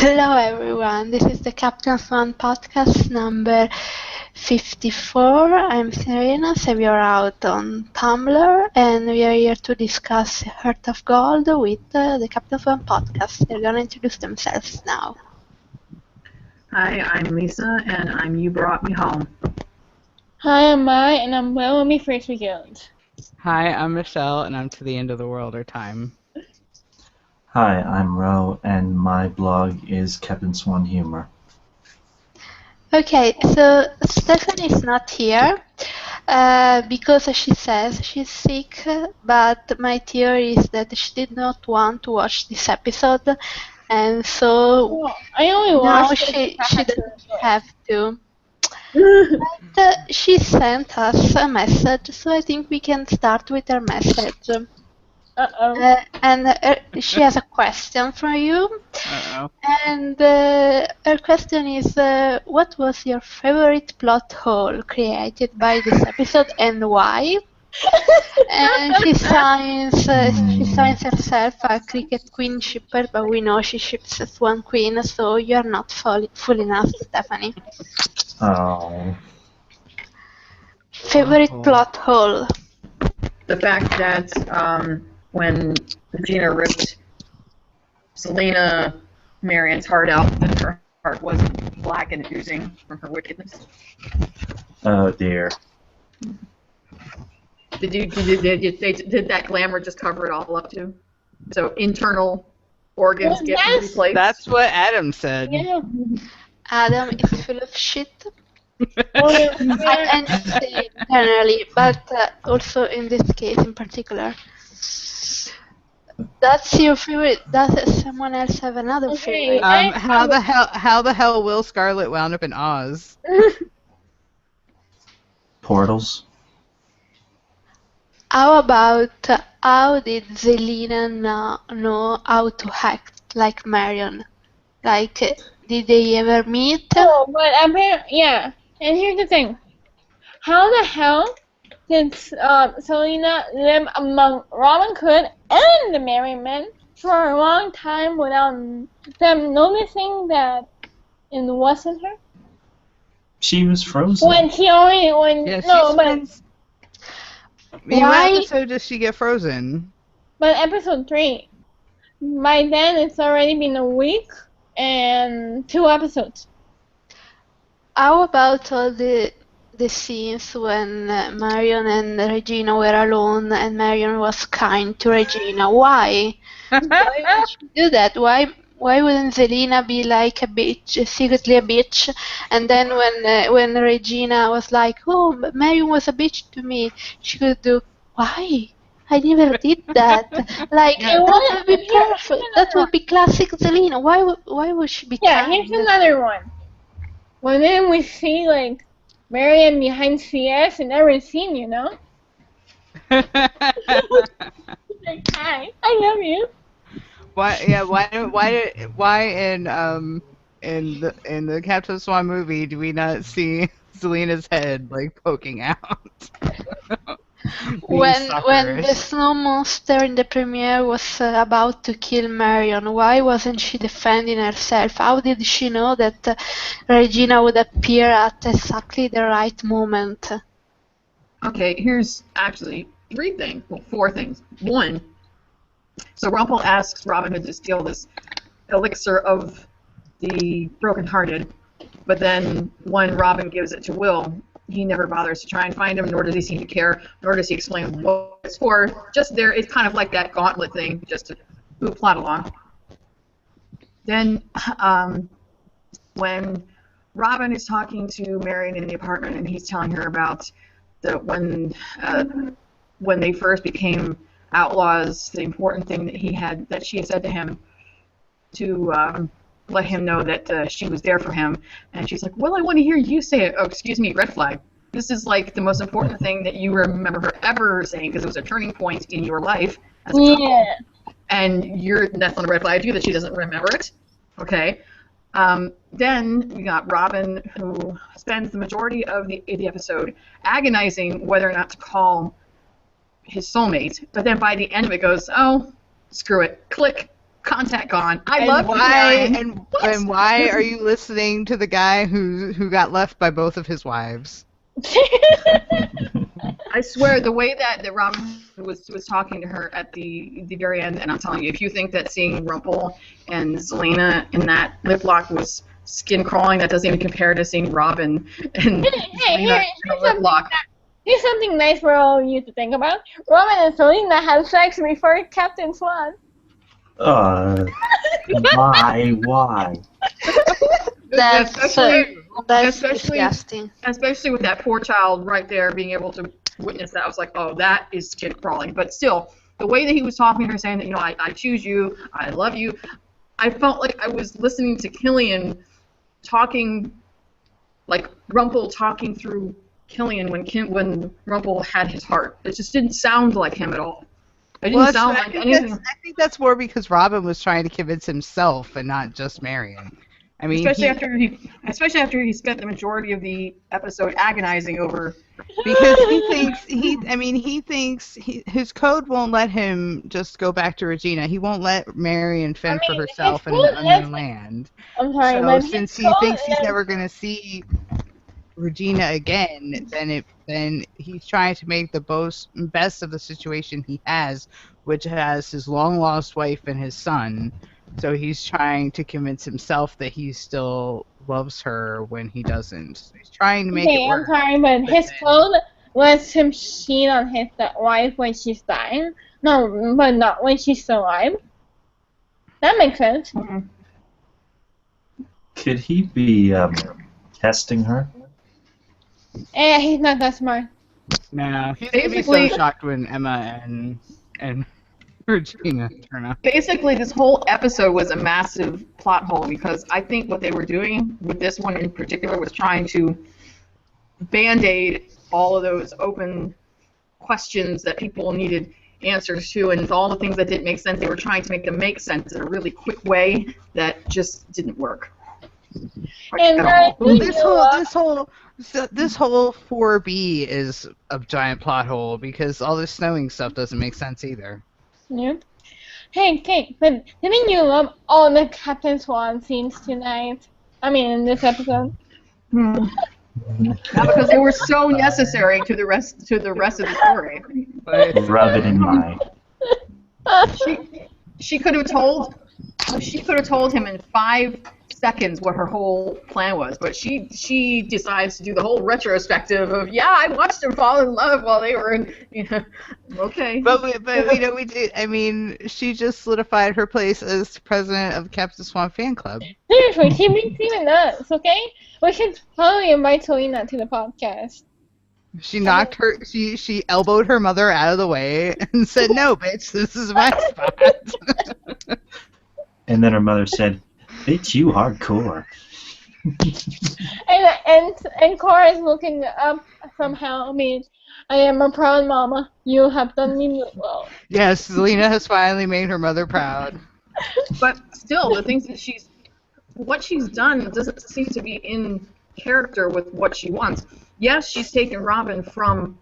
Hello everyone, this is the Captain Swan podcast number 54. I'm Serena, Savior Out on Tumblr, and we are here to discuss Heart of Gold with the Captain Swan podcast. They're gonna introduce themselves now. Hi, I'm Lisa, and I'm You Brought Me Home. Hi, I'm Mai, and I'm Well When We First Began. Hi, I'm Michelle, and I'm To the End of the World or Time. Hi, I'm Ro, and my blog is Captain Swan Humor. Okay, so Stephanie is not here because she says she's sick, but my theory is that she did not want to watch this episode, and so Well, I only now watched she doesn't have to. But she sent us a message, so I think we can start with her message. Uh-oh. And she has a question for you. Uh-oh. And her question is, what was your favorite plot hole created by this episode and why? And she signs herself a cricket queen shipper, but we know she ships a Swan queen, so you're not full enough, Stephanie. Oh. Favorite plot hole? The fact that when Regina ripped Selena Marion's heart out, that her heart wasn't black and oozing from her wickedness. Oh dear. Did that glamour just cover it all up too? So internal organs Well, get that's- replaced. That's what Adam said. Yeah. Adam is full of shit. Well, And generally, but also in this case in particular. That's your favorite. Does someone else have another Okay. favorite? How the hell Will Scarlet wound up in Oz? Portals. How about how did Zelina know how to act like Marion? Like, did they ever meet? Oh, but yeah. And here's the thing. How the hell did Selena live among Robin Hood and the Merry Men for a long time without them noticing that it wasn't her? She was frozen. When she only Yeah, no, but In Why- what episode does she get frozen? episode 3. By then it's already been a week and 2 episodes. How about all the scenes when Marion and Regina were alone and Marion was kind to Regina? Why? Why would she do that? Why wouldn't Zelina be like a bitch, secretly a bitch? And then when Regina was like, "Oh, but Marion was a bitch to me," she could do, "Why? I never did that." Like Yeah. that would be perfect. That would be classic Zelina. Why would she be Yeah, kind? here's another one. When then we see like Marion behind CS in every scene, you know? Like, hi, I love you. Why in the Captain Swan movie do we not see Selena's head like poking out? Being When suckerish. the snow monster in the premiere was about to kill Marion, why wasn't she defending herself? How did she know that Regina would appear at exactly the right moment? Okay, here's actually 4 things. 1, so Rumpel asks Robin Hood to steal this elixir of the brokenhearted, but then when Robin gives it to Will, he never bothers to try and find him, nor does he seem to care, nor does he explain what it's for. Just there, it's kind of like that gauntlet thing, just to move plot along. Then, when Robin is talking to Marion in the apartment, and he's telling her about when they first became outlaws, the important thing that she had said to him to let him know that she was there for him, and she's like, "Well, I want to hear you say it." Oh, excuse me, red flag. This is like the most important thing that you remember her ever saying, because it was a turning point in your life as a couple. Yeah. And that's not a red flag to you that she doesn't remember it. Okay. Then we got Robin, who spends the majority of the episode agonizing whether or not to call his soulmate, but then by the end of it goes, "Oh, screw it, click, contact gone. I And love you, why Marion. and why are you listening to the guy who got left by both of his wives? I swear, the way that Robin was talking to her at the very end, and I'm telling you, if you think that seeing Rumple and Zelena in that lip lock was skin crawling, that doesn't even compare to seeing Robin and Zelena in a lip lock. Here's something nice for all of you to think about. Robin and Selena had sex before Captain Swan. Why? That's Especially disgusting. especially with that poor child right there being able to witness that. I was like, oh, that is skin crawling. But still, the way that he was talking to her, saying that, I choose you, I love you, I felt like I was listening to Killian talking, like Rumple talking through Killian when Rumple had his heart. It just didn't sound like him at all. It didn't sound like anything. I think that's more because Robin was trying to convince himself and not just Marion. I mean, especially after he spent the majority of the episode agonizing over. Because he thinks his code won't let him just go back to Regina. He won't let Marion fend for herself in an unknown land. I'm sorry, So but since he thinks he's never going to see Regina again, then he's trying to make the best of the situation he has, which has his long lost wife and his son. So he's trying to convince himself that he still loves her when he doesn't. So he's trying to make it work. I'm sorry, but his code lets him cheat on his wife when she's dying. No, but not when she's still alive. That makes sense. Mm-hmm. Could he be testing her? Yeah, he's not that smart. No, he's gonna be so shocked when Emma and Regina turn up. Basically, this whole episode was a massive plot hole because I think what they were doing with this one in particular was trying to band-aid all of those open questions that people needed answers to, and all the things that didn't make sense. They were trying to make them make sense in a really quick way that just didn't work. And Well, this whole 4B is a giant plot hole because all this snowing stuff doesn't make sense either. Yeah. Hey, but didn't you love all the Captain Swan scenes tonight? I mean, in this episode. Yeah, because they were so necessary to the rest of the story. Rub it in my. She could have told him in 5 seconds what her whole plan was, but she decides to do the whole retrospective of, I watched them fall in love while they were in, okay. But we did. I mean, she just solidified her place as president of Captain Swan fan club. Seriously, she beats even us, okay? We should probably invite Selena to the podcast. She knocked her. She elbowed her mother out of the way and said, "No, bitch, this is my spot." And then her mother said, "It's you hardcore." and Cora is looking up somehow. I mean, I am a proud mama. You have done me well. Yes, Selena has finally made her mother proud. But still, the things that what she's done doesn't seem to be in character with what she wants. Yes, she's taken Robin from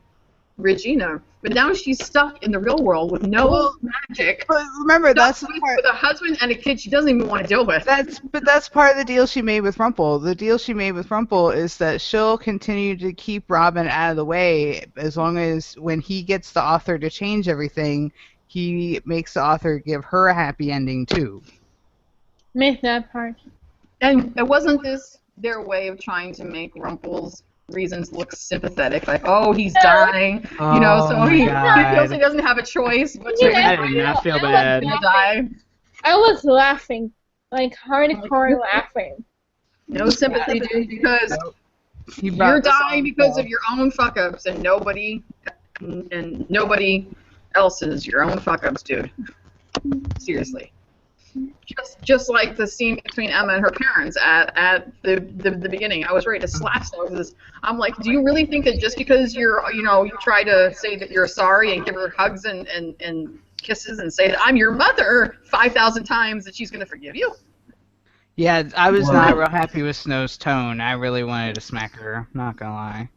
Regina, but now she's stuck in the real world with no magic. But remember, that's the part with a husband and a kid she doesn't even want to deal with. That's part of the deal she made with Rumple. The deal she made with Rumple is that she'll continue to keep Robin out of the way as long as when he gets the author to change everything, he makes the author give her a happy ending too. Missed that part. And it wasn't this their way of trying to make Rumple's reasons look sympathetic, like, oh, he's dying, so he feels he doesn't have a choice but to I did not feel bad. die. I was laughing, like hardcore laughing. No sympathy, dude, because you're dying because of your own fuck-ups and nobody else's, your own fuck-ups, dude. Seriously. Just like the scene between Emma and her parents at the beginning. I was ready to slap some over this. I'm like, do you really think that just because you try to say that you're sorry and give her hugs and kisses and say that I'm your mother 5,000 times that she's going to forgive you? Yeah, I was not real happy with Snow's tone. I really wanted to smack her, not gonna lie.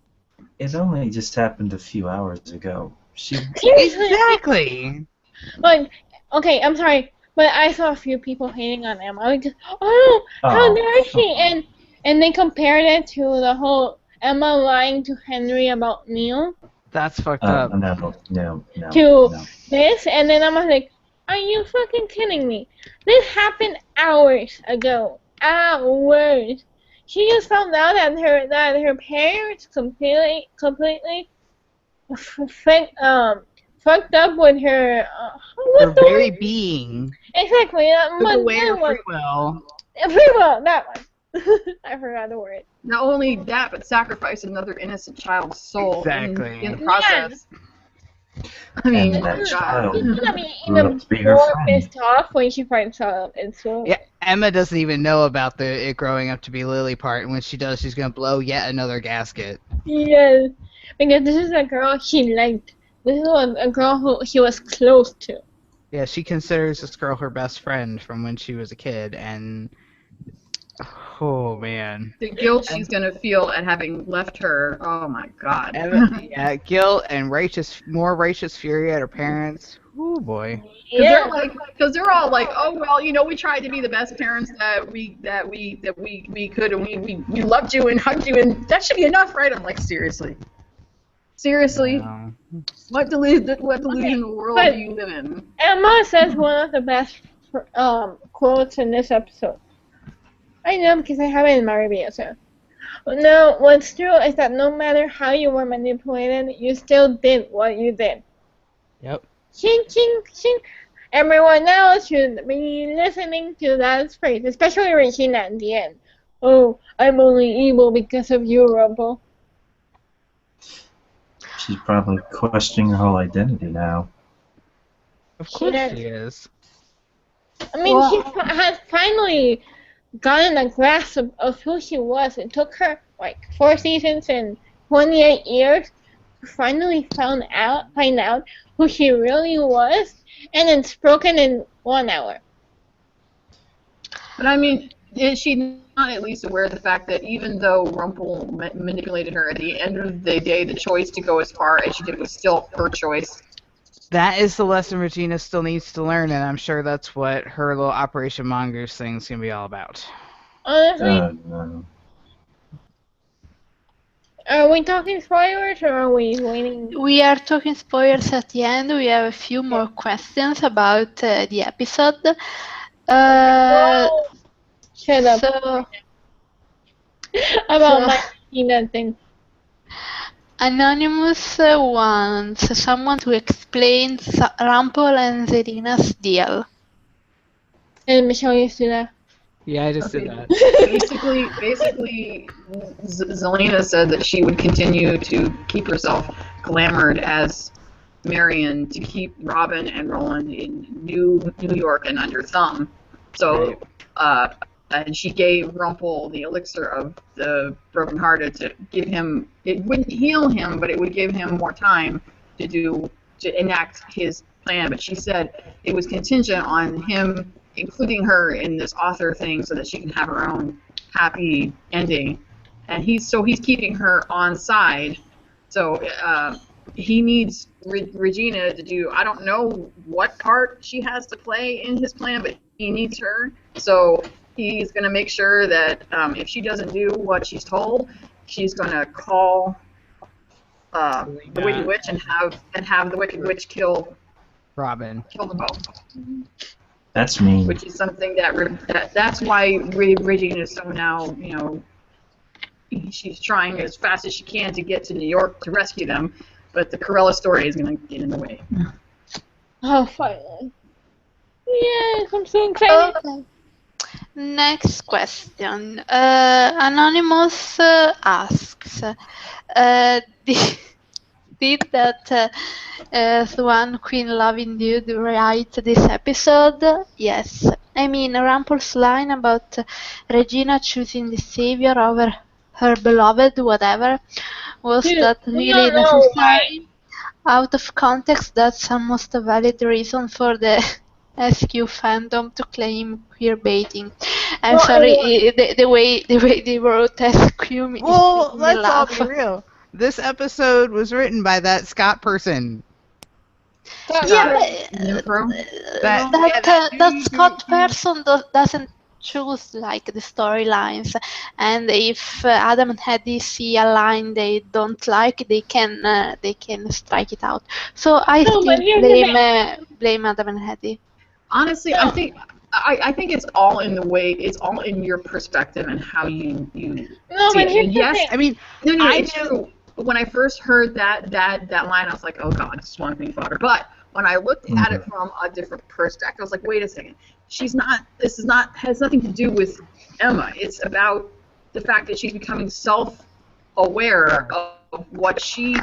It only just happened a few hours ago. Exactly! Like, okay, I'm sorry. But I saw a few people hating on Emma. Like, oh, how Oh, dare she? And they compared it to the whole Emma lying to Henry about Neil That's fucked up. to no. this, and then I was like, are you fucking kidding me? This happened hours ago. Hours. She just found out that her parents completely fucked up with her. Her What the very word? being Exactly. took But away her that one. free will. Free will. That one. I forgot the word. Not only that, but sacrifice another innocent child's soul Exactly. in the process. I mean, And that God. child She's gonna be grew up to be her more friend. pissed off when she finds out it's so. Yeah, Emma doesn't even know about it growing up to be Lily part, and when she does, she's gonna blow yet another gasket. Yes, because this is a girl she liked. This was a girl who she was close to. Yeah, she considers this girl her best friend from when she was a kid, and oh man, The guilt she's gonna feel at having left her. Oh my God. Emma, yeah, guilt and more righteous fury at her parents. Oh boy. Yeah. Because they're all like, oh well, you know, we tried to be the best parents that we could, and we loved you and hugged you, and that should be enough, right? I'm like, seriously, Um, what delusional world but- do you live in? Emma says one of the best quotes in this episode. I know because I have it in my review. So, no, what's true is that no matter how you were manipulated, you still did what you did. Yep. Ching, ching, ching. Everyone else should be listening to that phrase, especially Regina at the end. Oh, I'm only evil because of you, Rumble. She's probably questioning her whole identity now. Of course is. she is. I mean, Well- she has finally gotten a grasp of who she was. It took her like 4 seasons and 28 years to finally find out who she really was, and it's broken in 1 hour. But I mean, is she not at least aware of the fact that even though Rumpel manipulated her, at the end of the day, the choice to go as far as she did was still her choice? That is the lesson Regina still needs to learn, and I'm sure that's what her little Operation Mongoose thing's gonna be all about. Honestly, No. are we talking spoilers or are we waiting? We are talking spoilers at the end. We have a few more questions about the episode. Oh, shut up So, about so- my peanut thing. Anonymous wants someone to explain Rumpel and Zelina's deal. And Michelle used to that. Yeah, I just Okay. did that. Basically, Zelina said that she would continue to keep herself glamored as Marion to keep Robin and Roland in New York and under thumb. So, and she gave Rumpel the elixir of the brokenhearted to give him. It wouldn't heal him, but it would give him more time to enact his plan. But she said it was contingent on him including her in this author thing so that she can have her own happy ending. And he's keeping her on side. So he needs Regina to do, I don't know what part she has to play in his plan, but he needs her. So he's going to make sure that if she doesn't do what she's told, she's going to call the Wicked Witch and have the Wicked Witch kill Robin. them both. That's mean. Which is something that's why Regina is so now, she's trying as fast as she can to get to New York to rescue them, but the Corella story is going to get in the way. Oh, finally. Yes, I'm so excited. Okay. Next question. Anonymous asks, did that Swan Queen Loving Dude write this episode? Yes. I mean, Rumpel's line about Regina choosing the savior over her beloved, whatever, was Dude, that we really don't know necessary? Out of context, that's almost a valid reason for the SQ fandom to claim queer baiting. I'm Well, sorry, the way they wrote SQ is Well, making me let's all laugh. be real. This episode was written by that Scott person. Yeah, Nympho? That that yeah, that that dude Scott who person doesn't choose like the storylines, and if Adam and Eddie see a line they don't like, they can strike it out. So I No, still but here's the thing. blame Adam and Eddie. Honestly, No. I think it's all in the way, it's all in your perspective and how you No, see but it. here's And the yes, thing. I mean, no, I it's knew true. When I first heard that line, I was like, oh god, Swan Queen fodder. But when I looked at it from a different perspective, I was like, wait a second. This is not, has nothing to do with Emma. It's about the fact that she's becoming self-aware of what she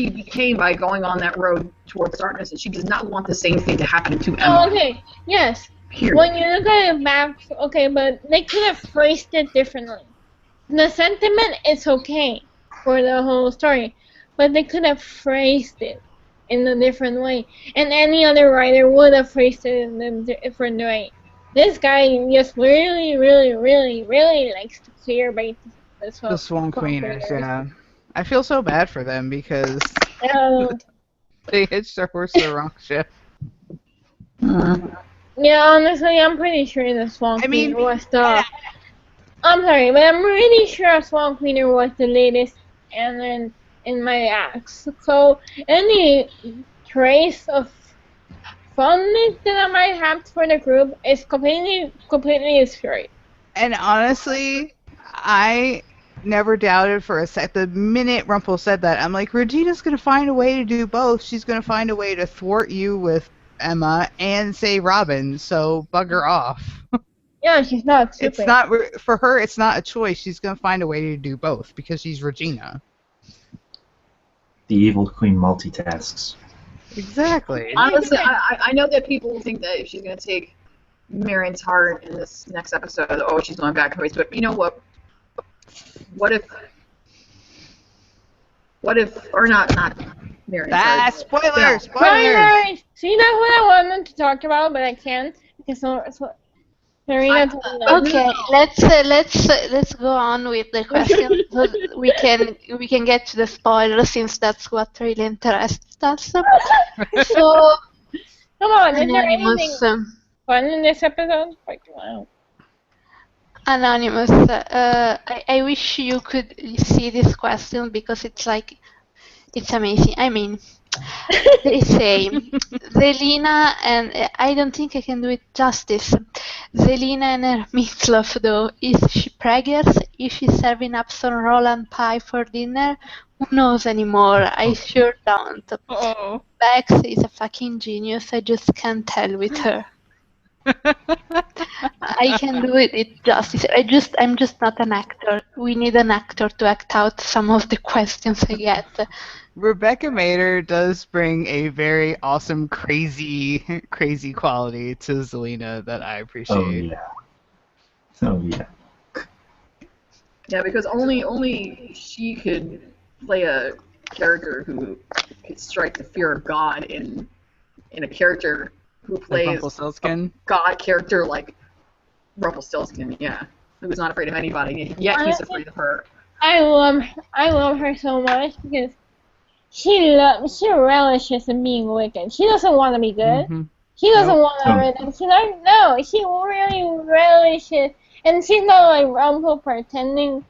became by going on that road towards darkness, and she does not want the same thing to happen to Oh, Emma. okay. Yes. Period. When you look at it back, okay, but they could have phrased it differently. The sentiment is okay for the whole story, but they could have phrased it in a different way, and any other writer would have phrased it in a different way. This guy just really, really, really, really likes to clear bait the the swamp, Swan swamp Queeners. raiders. Yeah, I feel so bad for them because Um, they hitched their horse to the wrong ship. yeah, honestly, I'm pretty sure the swamp I mean, cleaner was the. I'm sorry, but I'm really sure Swan Cleaner was the latest and in my acts. So any trace of funness that I might have for the group is completely destroyed. and honestly, I never doubted for a sec. The minute Rumpel said that, I'm like, Regina's gonna find a way to do both. She's gonna find a way to thwart you with Emma and save Robin. So bugger off. Yeah, she's not It's stupid. not for her. It's not a choice. She's gonna find a way to do both because she's Regina. The evil queen multitasks. Exactly. Honestly, I know that people think that if she's going to take Marion's heart in this next episode, oh, she's going back to ways. But you know what? What if, or not Marion's heart. Spoilers! Spoilers! Spoilers! See, that's what I wanted to talk about, but I can't because Serena told me that. Okay, let's go on with the question so we can get to the spoilers since that's what really interests us. So Come on, is there anything Anonymous, fun in this episode? Like, wow. Anonymous, I wish you could see this question because it's like it's amazing. I mean, they say Zelina and I don't think I can do it justice. Zelina and her meatloaf though, is she preggers? Is she serving up some Roland pie for dinner? Who knows anymore? I sure don't. Oh. Bex is a fucking genius. I just can't tell with her. I can do it justice. I'm just not an actor. We need an actor to act out some of the questions I get. Rebecca Mader does bring a very awesome, crazy quality to Zelina that I Oh appreciate. yeah. Oh yeah. Yeah, because only she could play a character who could strike the fear of God in a character who Like plays Rumpelstiltskin. God character like Rumpelstiltskin, yeah. Who's not afraid of anybody, yet he's afraid of her. I love her so much because she relishes in being wicked. She doesn't want to be good. Mhm. She doesn't Nope. want everything. She's like, no, she really relishes, and she's not like Rumple pretending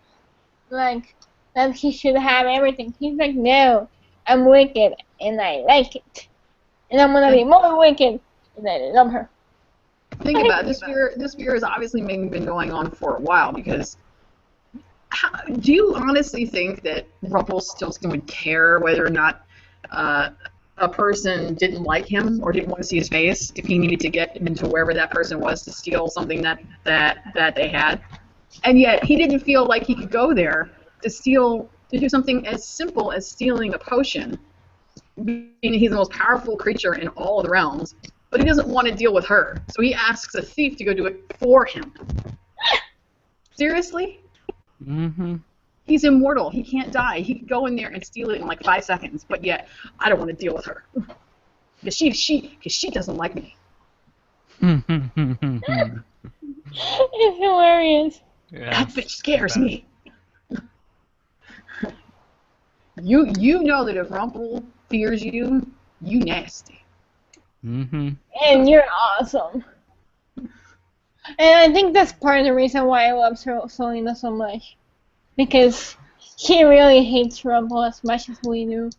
like that she should have everything. She's like, no, I'm wicked and I like it, and I'm gonna be more wicked, and I love her. Think about it, this fear has obviously been going on for a while because do you honestly think that Rumpelstiltskin would care whether or not a person didn't like him or didn't want to see his face if he needed to get into wherever that person was to steal something that they had? And yet he didn't feel like he could go there to do something as simple as stealing a potion, being he's the most powerful creature in all of the realms, but he doesn't want to deal with her. So he asks a thief to go do it for him. Seriously? Mm-hmm. He's immortal. He can't die. He could go in there and steal it in like 5 seconds, but yet I don't want to deal with her. Because she doesn't like me. It's hilarious. That bitch scares me. You know that if Rumple fears you, You nasty. Mm-hmm. And you're awesome. And I think that's part of the reason why I love Selena so much. Because she really hates Rumble as much as we do.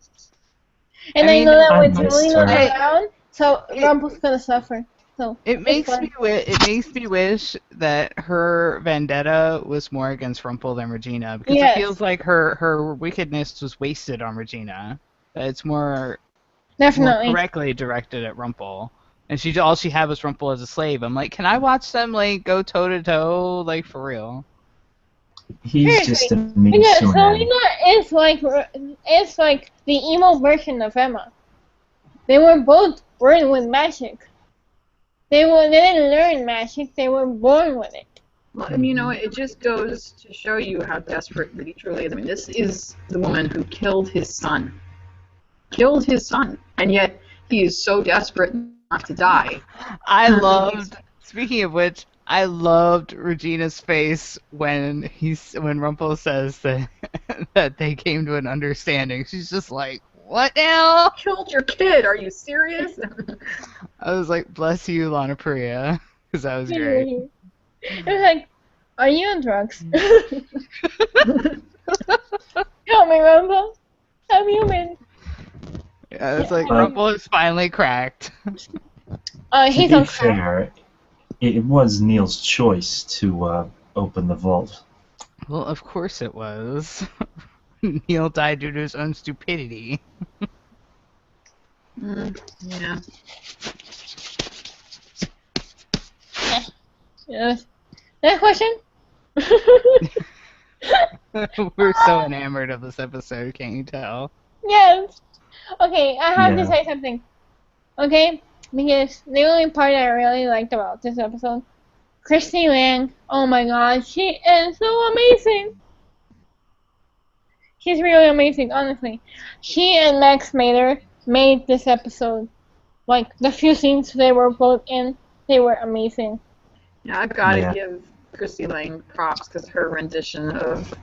And I mean, know that I with missed Selena her. around, so Rumble's gonna suffer. So It it's makes fine. me wish that her vendetta was more against Rumple than Regina, because it Yes, feels like her wickedness was wasted on Regina. That it's more definitely. correctly directed at Rumple. And all she had was Rumple as a slave. I'm like, can I watch them like go toe to toe, like for real? He's just Seriously. a mean Because Sunan. Selena is like the emo version of Emma. They were both born with magic. They didn't learn magic, they were born with it. Well, and you know, it just goes to show you how desperate that he truly is. I mean, this is the woman who killed his son. Killed his son. And yet he is so desperate not to die. Speaking of which, I loved Regina's face when Rumple says that that they came to an understanding. She's just like, what now? Killed your kid. Are you serious? I was like, bless you, Lana Priya, because that was great. It was like, are you on drugs? Tell me, Rumble. Have you been? Yeah, it's like Uh, Rumple is finally cracked. To He's be on crack. fair, it was Neil's choice to open the vault. Well, of course it was. Neil died due to his own stupidity. Yeah. Yes. Next question? We're so enamored of this episode, can't you tell? Yes. Okay, I have to Yeah. say something. Okay? Because the only part I really liked about this episode, Christy Lang, oh my god, she is so amazing. She's really amazing, honestly. She and Max Mader made this episode. Like, the few scenes they were both in, they were amazing. Yeah, I've got to Yeah. give Christy Lang props because her rendition of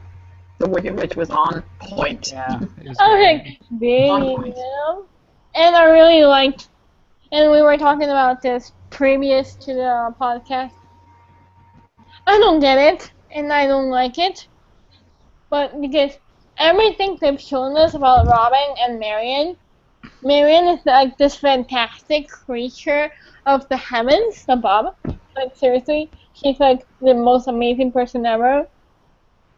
The Wicked Witch was on point. Yeah. It was I was great. like, damn. On point. And I really liked, and we were talking about this previous to the podcast. I don't get it, and I don't like it, but because everything they've shown us about Robin and Marion is like this fantastic creature of the heavens above. Like seriously, she's like the most amazing person ever.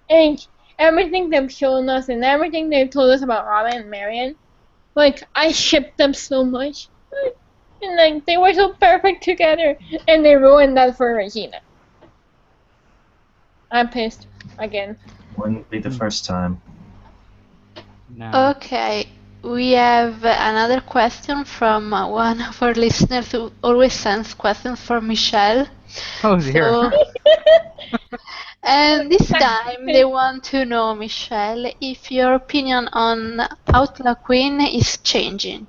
And everything they've shown us and everything they've told us about Robin and Marion, like I ship them so much. And like they were so perfect together, and they ruined that for Regina. I'm pissed again. Wouldn't be the first time. No. Okay, we have another question from one of our listeners who always sends questions for Michelle. Oh dear. So, and this time they want to know, Michelle, if your opinion on Outlaw Queen is changing.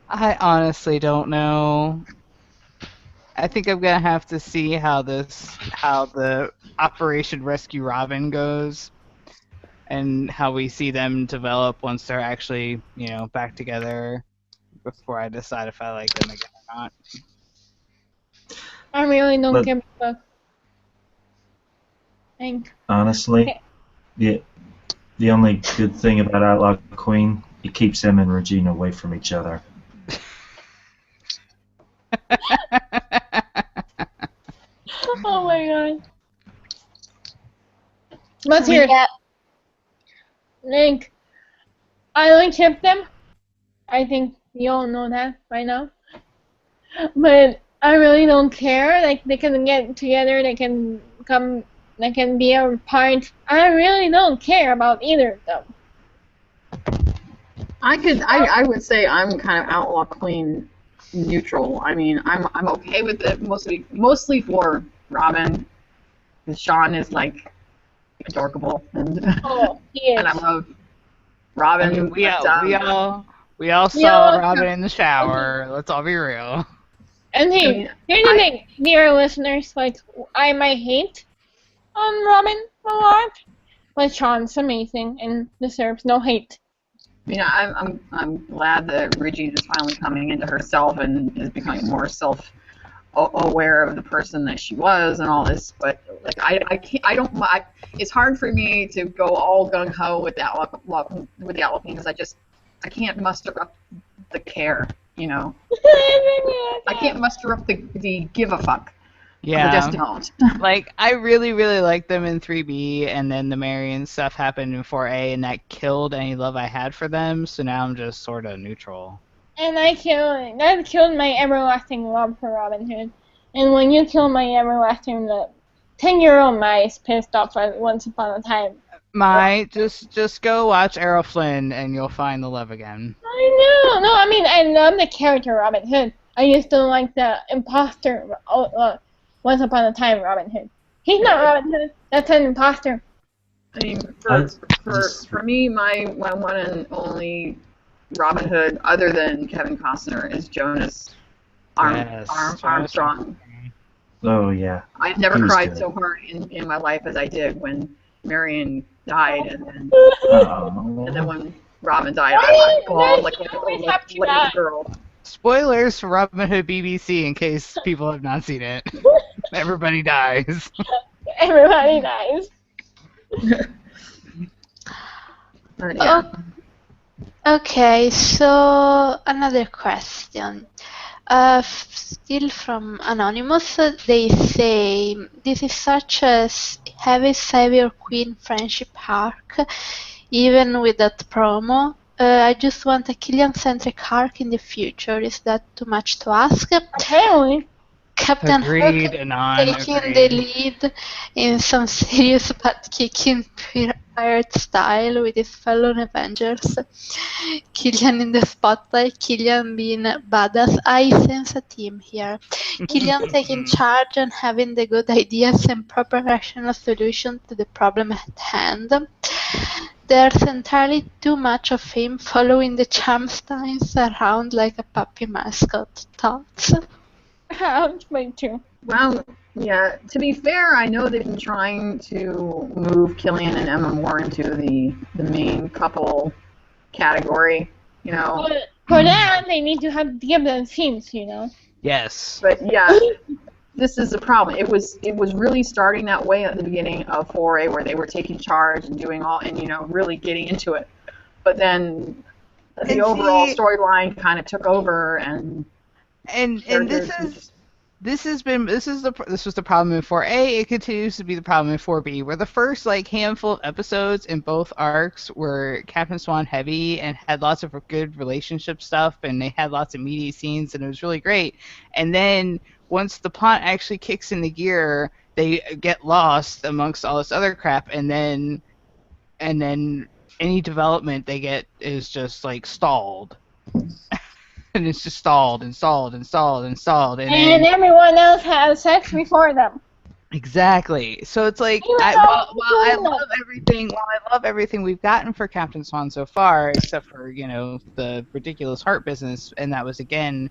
I honestly don't know. I think I'm gonna have to see how the Operation Rescue Robin goes, and how we see them develop once they're actually, back together, before I decide if I like them again or not. I really don't But- give a fuck. Thank. Honestly, the only good thing about Outlaw Queen, it keeps him and Regina away from each other. Oh my god. Let's hear it. Yeah, Link. I like ship them. I think you all know that by now. But I really don't care. Like they can get together, they can be a part. I really don't care about either of them. I would say I'm kind of Outlaw Queen neutral. I mean, I'm okay with it mostly for Robin. And Sean is like adorable, and Oh, he is. and I love Robin. I mean, we but, all saw Yeah. Robin in the shower. Let's all be real. And I hey, mean, here's the thing, dear listeners, like, I might hate on Robin a lot, but Sean's amazing and deserves no hate. Yeah, I'm glad that Regina is finally coming into herself and is becoming more aware of the person that she was and all this. But like I can't I don't it's hard for me to go all gung ho with the outlook because I can't muster up the care, you know. I can't muster up the give a fuck. I just Yeah. don't. Like, I really, really liked them in 3B, and then the Marion stuff happened in 4A, and that killed any love I had for them, so now I'm just sort of neutral. And that killed my everlasting love for Robin Hood. And when you kill my everlasting love, 10-year-old Mai is pissed off at Once Upon a Time. Just go watch Errol Flynn, and you'll find the love again. I know. No, I mean, I love the character Robin Hood. I used to like the imposter Once Upon a Time Robin Hood. He's not Robin Hood. That's an imposter. I mean, I for me, my one and only Robin Hood, other than Kevin Costner, is Jonas Yes, Jonas Armstrong. Oh yeah. I've never He was cried good. so hard in my life as I did when Marion died, and then Oh. when Robin died, I bawled like a always little have to die. girl. Spoilers for Robin Hood BBC in case people have not seen it. Everybody dies. Everybody dies. But yeah. Okay, so another question. Still from Anonymous, they say this is such a heavy Savior Queen friendship arc, even with that promo. I just want a Killian-centric arc in the future. Is that too much to ask? Apparently. Captain Agreed, Hook Anon, taking the agreed. lead in some serious butt-kicking pirate style with his fellow Avengers. Killian in the spotlight, Killian being badass. I sense a team here. Killian taking charge and having the good ideas and proper rational solution to the problem at hand. There's entirely too much of him following the Charmsteins around like a puppy mascot. Thoughts? Ouch, me too. Well, yeah. To be fair, I know they've been trying to move Killian and Emma more into the main couple category, you know. But for that, they need to give them themes, you know. Yes. But yeah, this is the problem. It was really starting that way at the beginning of 4A, where they were taking charge and doing all, and really getting into it. But then the And overall see- storyline kind of took over, and And characters this was the problem in 4A. It continues to be the problem in 4B, where the first handful of episodes in both arcs were Captain Swan heavy and had lots of good relationship stuff, and they had lots of meaty scenes, and it was really great. And then once the plot actually kicks into gear, they get lost amongst all this other crap, and then any development they get is just stalled. And it's just stalled and stalled and stalled and stalled. And And then, everyone else has sex before them. exactly. So it's like, Even though while I it's cool. love everything we've gotten for Captain Swan so far, except for, the ridiculous heart business, and that was, again,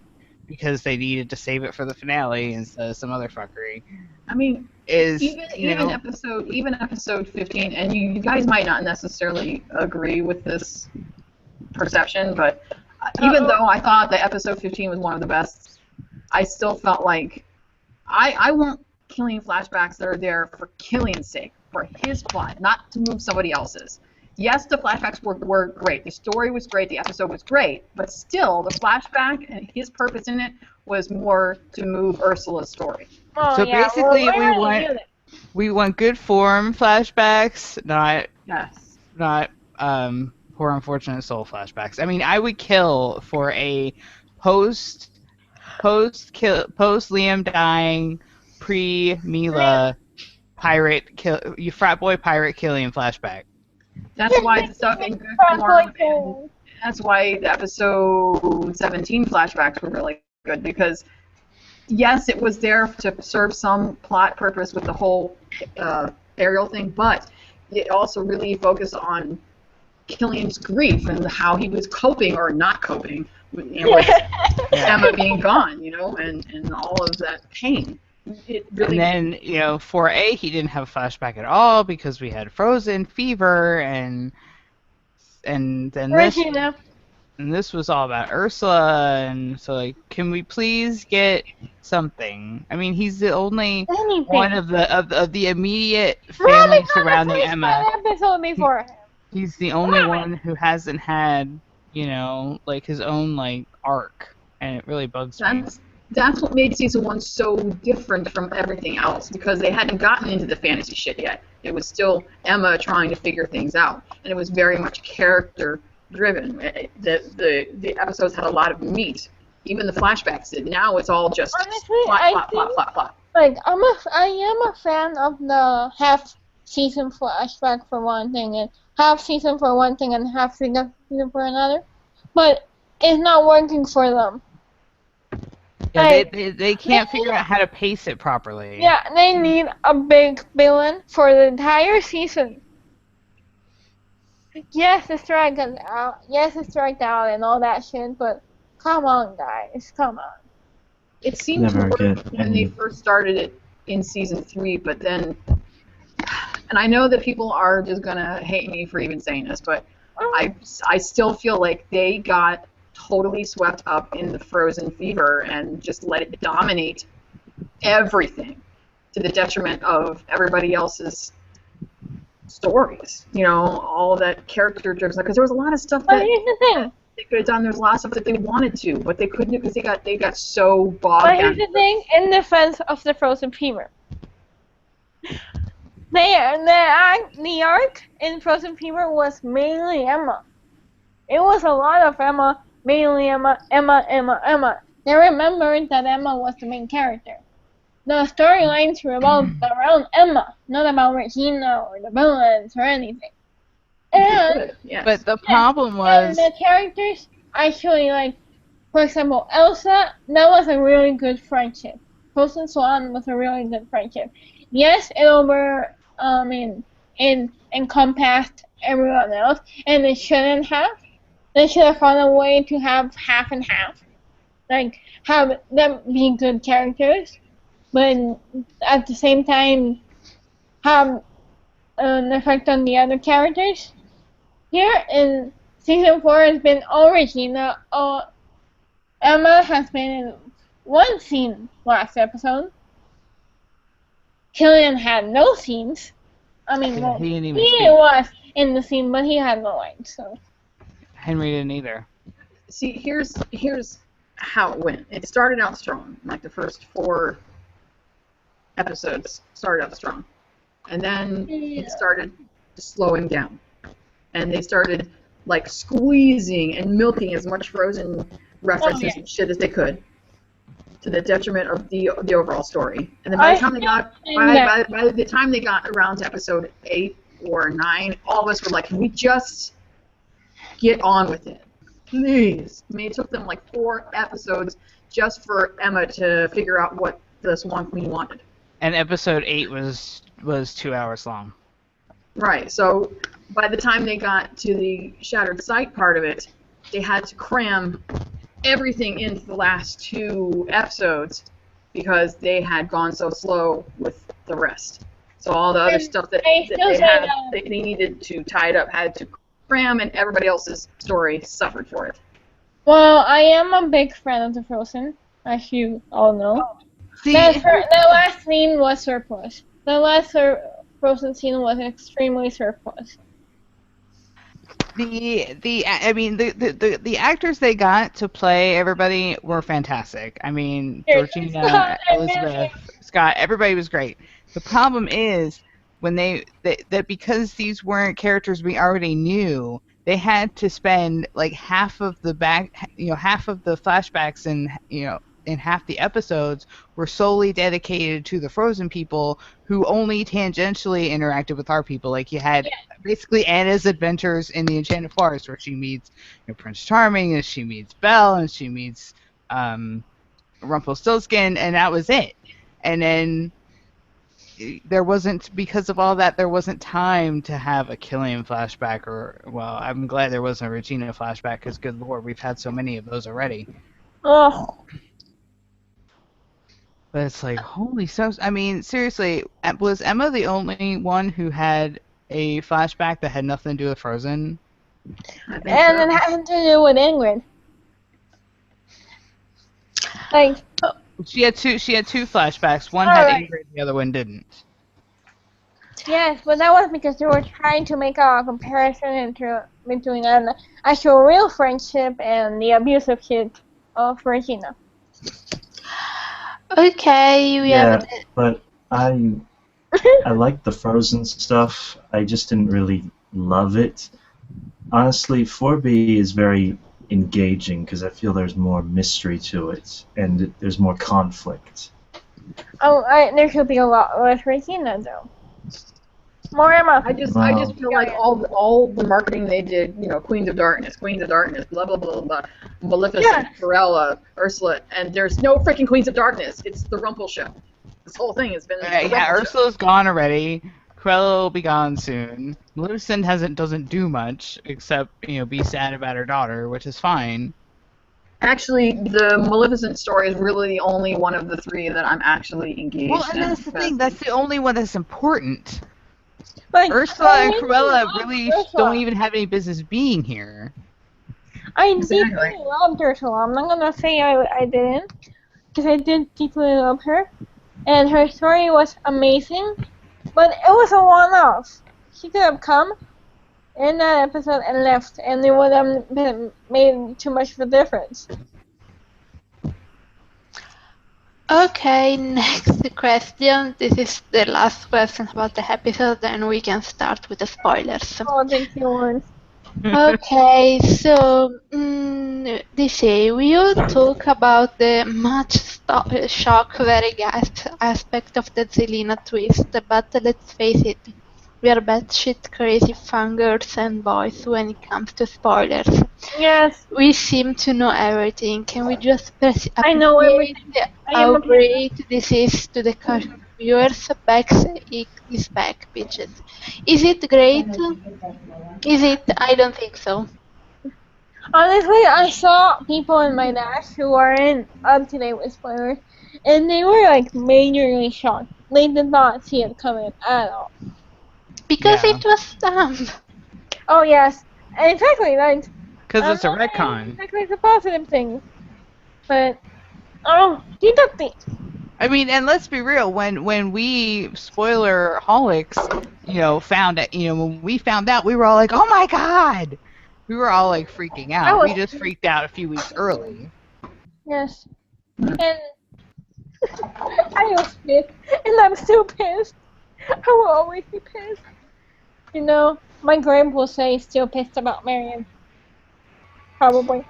because they needed to save it for the finale instead of some other fuckery, I mean, is, even episode 15, and you guys might not necessarily agree with this perception, but even though I thought that episode 15 was one of the best, I still felt like I want Killian flashbacks that are there for Killian's sake, for his plot, not to move somebody else's. Yes, the flashbacks were great. The story was great. The episode was great. But still, the flashback and his purpose in it was more to move Ursula's story. Oh, So yeah, basically, well, I already knew that. we want good form flashbacks, Yes. not poor unfortunate soul flashbacks. I mean, I would kill for a post Liam dying, pre Mila you frat boy pirate Killian flashback. That's why the stuff in good form. And that's why the episode 17 flashbacks were really good, because yes, it was there to serve some plot purpose with the whole Ariel thing, but it also really focused on Killian's grief and how he was coping or not coping with, with Emma being gone, and all of that pain. It really, And then, 4A, he didn't have a flashback at all because we had Frozen Fever, and and then Regina. this was all about Ursula, and so like, can we please get something? I mean, he's the only one Anything. of the immediate Robin family got surrounding the Emma. first episode before him. He's the only Robin. one who hasn't had, like his own like arc, and it really bugs me. That's what made season 1 so different from everything else, because they hadn't gotten into the fantasy shit yet. It was still Emma trying to figure things out, and it was very much character driven. The episodes had a lot of meat. Even the flashbacks did. Now it's all just Honestly, plot. Like I am a fan of the half season flashback for one thing, and half season for one thing, and half season for another. But it's not working for them. Yeah, they can't figure out how to pace it properly. Yeah, they need a big villain for the entire season. Yes, it's dragged out. Yes, it's dragged out and all that shit. But come on, guys, come on. It seemed to Never work get when they first started it in season 3, but then, and I know that people are just gonna hate me for even saying this, but I still feel like they got totally swept up in the Frozen fever and just let it dominate everything to the detriment of everybody else's stories. All that character driven, because there was a lot of stuff But that here's the thing. they could have done. There's a lot of stuff that they wanted to, but they couldn't because they got so bogged But down. here's the thing. In defense of the Frozen fever, the arc in Frozen fever was mainly Emma. It was a lot of Emma, mainly Emma. They remembered that Emma was the main character. The storylines revolved around Emma, not about Regina or the villains or anything. And Yes. But the problem and was the characters actually, like, for example, Elsa, that was a really good friendship. Frozen Swan was a really good friendship. Yes, it encompassed everyone else, and it shouldn't have. They should have found a way to have half and half. Like, have them be good characters, but at the same time have an effect on the other characters. Here in season 4 has been all Regina. Emma has been in one scene last episode. Killian had no scenes. I mean, Yeah, he didn't even he speak. was in the scene, but he had no lines. So Henry didn't either. See, here's how it went. It started out strong, like the first 4 episodes started out strong, and then it started slowing down, and they started like squeezing and milking as much Frozen references and shit as they could, to the detriment of the overall story. And then by the time they got by the time they got around to episode 8 or 9, all of us were like, can we just get on with it, please? I mean, it took them like 4 episodes just for Emma to figure out what the Swan Queen wanted. And episode 8 was 2 hours long. Right, so by the time they got to the Shattered Sight part of it, they had to cram everything into the last 2 episodes because they had gone so slow with the rest. So all the other stuff that they needed to tie it up had to cram, and everybody else's story suffered for it. Well, I am a big fan of the Frozen, as you all know. See, The last scene was surplus. The last Frozen scene was extremely surplus. the actors they got to play everybody were fantastic. I mean, Georgina, Scott, Elizabeth, Scott, everybody was great. The problem is when that because these weren't characters we already knew, they had to spend like half of the flashbacks and in half the episodes were solely dedicated to the Frozen people who only tangentially interacted with our people. Like you had basically Anna's adventures in the Enchanted Forest, where she meets Prince Charming, and she meets Belle, and she meets Rumpelstiltskin, and that was it. And then there wasn't, because of all that, there wasn't time to have a Killian flashback, well, I'm glad there wasn't a Regina flashback, because good lord, we've had so many of those already. Oh. But it's like, holy smokes. I mean, seriously, was Emma the only one who had a flashback that had nothing to do with Frozen? I think And so. it having to do with Ingrid. Like, She had two flashbacks. One had alright. Ingrid, the other one didn't. Yes, but that was because they were trying to make a comparison between an actual real friendship and the abusive kid of Regina. Okay, we have Yeah, but I like the Frozen stuff. I just didn't really love it. Honestly, 4B is very engaging because I feel there's more mystery to it and there's more conflict. There should be a lot less Regina though. More Emma. I just Well, feel like all the marketing they did, Queens of Darkness, blah blah blah blah, Maleficent, Yeah. Cruella, Ursula, and there's no freaking Queens of Darkness. It's the Rumpel show. This whole thing has been the Yeah, Rumpel show. Ursula's gone already. Cruella will be gone soon. Maleficent doesn't do much except be sad about her daughter, which is fine. Actually, the Maleficent story is really the only one of the three that I'm actually engaged Well, and in. that's the thing. That's the only one that's important. Like, Ursula and I Cruella love really Ursula. don't even have any business being here. I Exactly. deeply loved Ursula. I'm not gonna say I didn't, because I did deeply love her, and her story was amazing. But it was a one-off. She could have come in that episode and left, and it would have been made too much of a difference. Okay, next question. This is the last question about the episode, and we can start with the spoilers. Oh, thank you, Lauren. Okay, so they say we will talk about the shock very aspect of the Zelina twist, but let's face it, we are batshit crazy fangirls and boys when it comes to spoilers. Yes, We seem to know everything. Can we just I know appreciate everything. I how am a great this is to the casual viewers? Backs is back, bitches. Is it great? Is it? I don't think so. Honestly, I saw people in my dash who aren't up to date with spoilers, and they were like majorly shocked. They did not see it coming at all. Because Yeah. it was dumb. Oh yes, exactly. Like, Because I'm it's a not saying retcon. exactly the positive thing, but did that thing. I mean, and let's be real. When we spoiler holics, found it. When we found out, we were all like, "Oh my god!" We were all like freaking out. We just freaked out a few weeks early. Yes, and I was pissed, and I'm still pissed. I will always be pissed. My grandpa will say he's still pissed about Marion. Probably.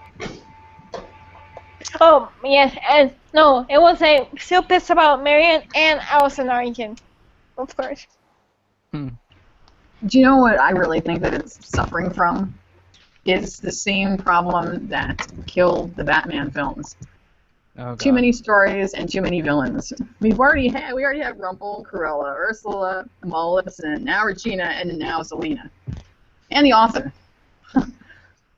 Oh, yes, and no, it was a still pissed about Marion and Allison Arrington. Of course. Do you know what I really think that it's suffering from? It's the same problem that killed the Batman films. Oh, God. Too many stories and too many villains. We already have Rumple, Cruella, Ursula, Maleficent, now Regina, and now Selena, and the author.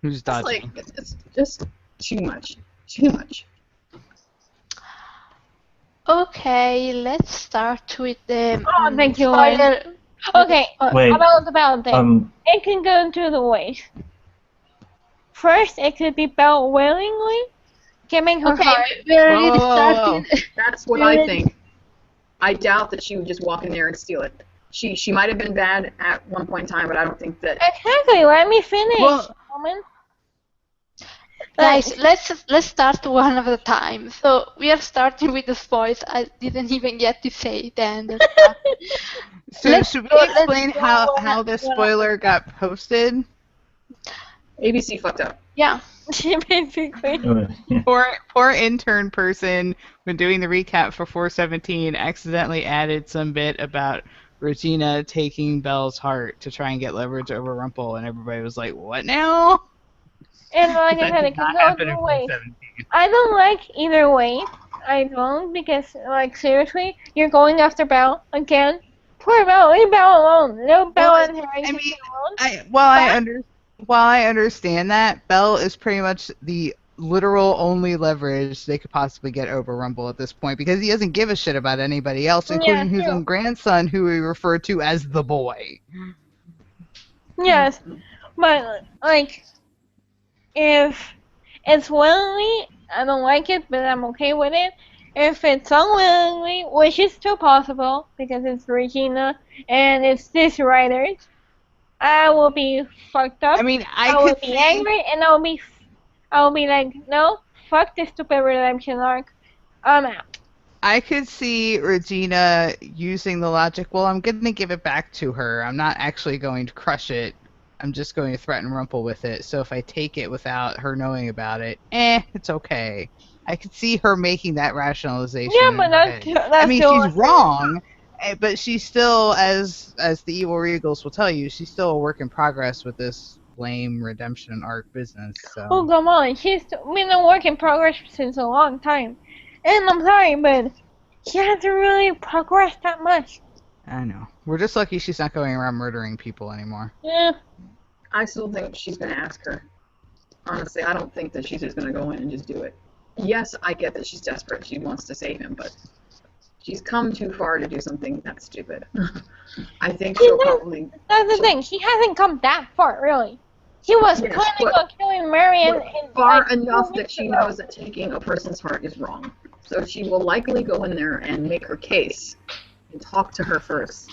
Who's dodging? It's just too much. Too much. Okay, let's start with the Oh, thank you, Lauren. spoiler. Okay, Wait, about the Belle thing. It can go into the ways. First, it could be Belle willingly giving her Okay, heart. we already Whoa, whoa, whoa, whoa. started. That's what I think. I doubt that she would just walk in there and steal it. She might have been bad at one point in time, but I don't think that. Exactly. Let me finish, Well- woman. Guys, let's start one at a time. So we are starting with the spoils. I didn't even get to say the end of stuff. So Let's should we go- let's explain go how one the at- spoiler got posted? ABC fucked up. Yeah. Basically. Poor intern person, when doing the recap for 417, accidentally added some bit about Regina taking Belle's heart to try and get leverage over Rumple, and everybody was like, "What now?" And like I That said, did it can not go happen in either way. 417. I don't like either way. I don't, because, like, seriously, you're going after Belle again. Poor Belle, leave Belle alone. Leave Belle Well, and Harry I mean, alone. While I understand that, Belle is pretty much the literal only leverage they could possibly get over Rumble at this point, because he doesn't give a shit about anybody else, including his true. own grandson, who we refer to as the boy. Yes. But like, if it's willingly, I don't like it, but I'm okay with it. If it's unwillingly, which is still possible because it's Regina and it's this writer, I will be fucked up. I mean, I I will could be see. angry, and I will be like, no, fuck this stupid redemption arc. I'm out. I could see Regina using the logic, well, I'm going to give it back to her. I'm not actually going to crush it. I'm just going to threaten Rumple with it. So if I take it without her knowing about it, it's okay. I could see her making that rationalization. Yeah, in but her that's head. that's I mean, still she's wrong, but she's still, as the evil Regals will tell you, she's still a work in progress with this lame redemption arc business. So. Oh, come on. She's been a work in progress since a long time. And I'm sorry, but she hasn't really progressed that much. I know. We're just lucky she's not going around murdering people anymore. Yeah. I still think she's going to ask her. Honestly, I don't think that she's just going to go in and just do it. Yes, I get that she's desperate. She wants to save him, but she's come too far to do something that stupid. I think she'll probably... That's the thing. She hasn't come that far, really. She was Yes, planning but- on killing Marion in far like, enough 2 that weeks she ago. knows that taking a person's heart is wrong. So she will likely go in there and make her case and talk to her first.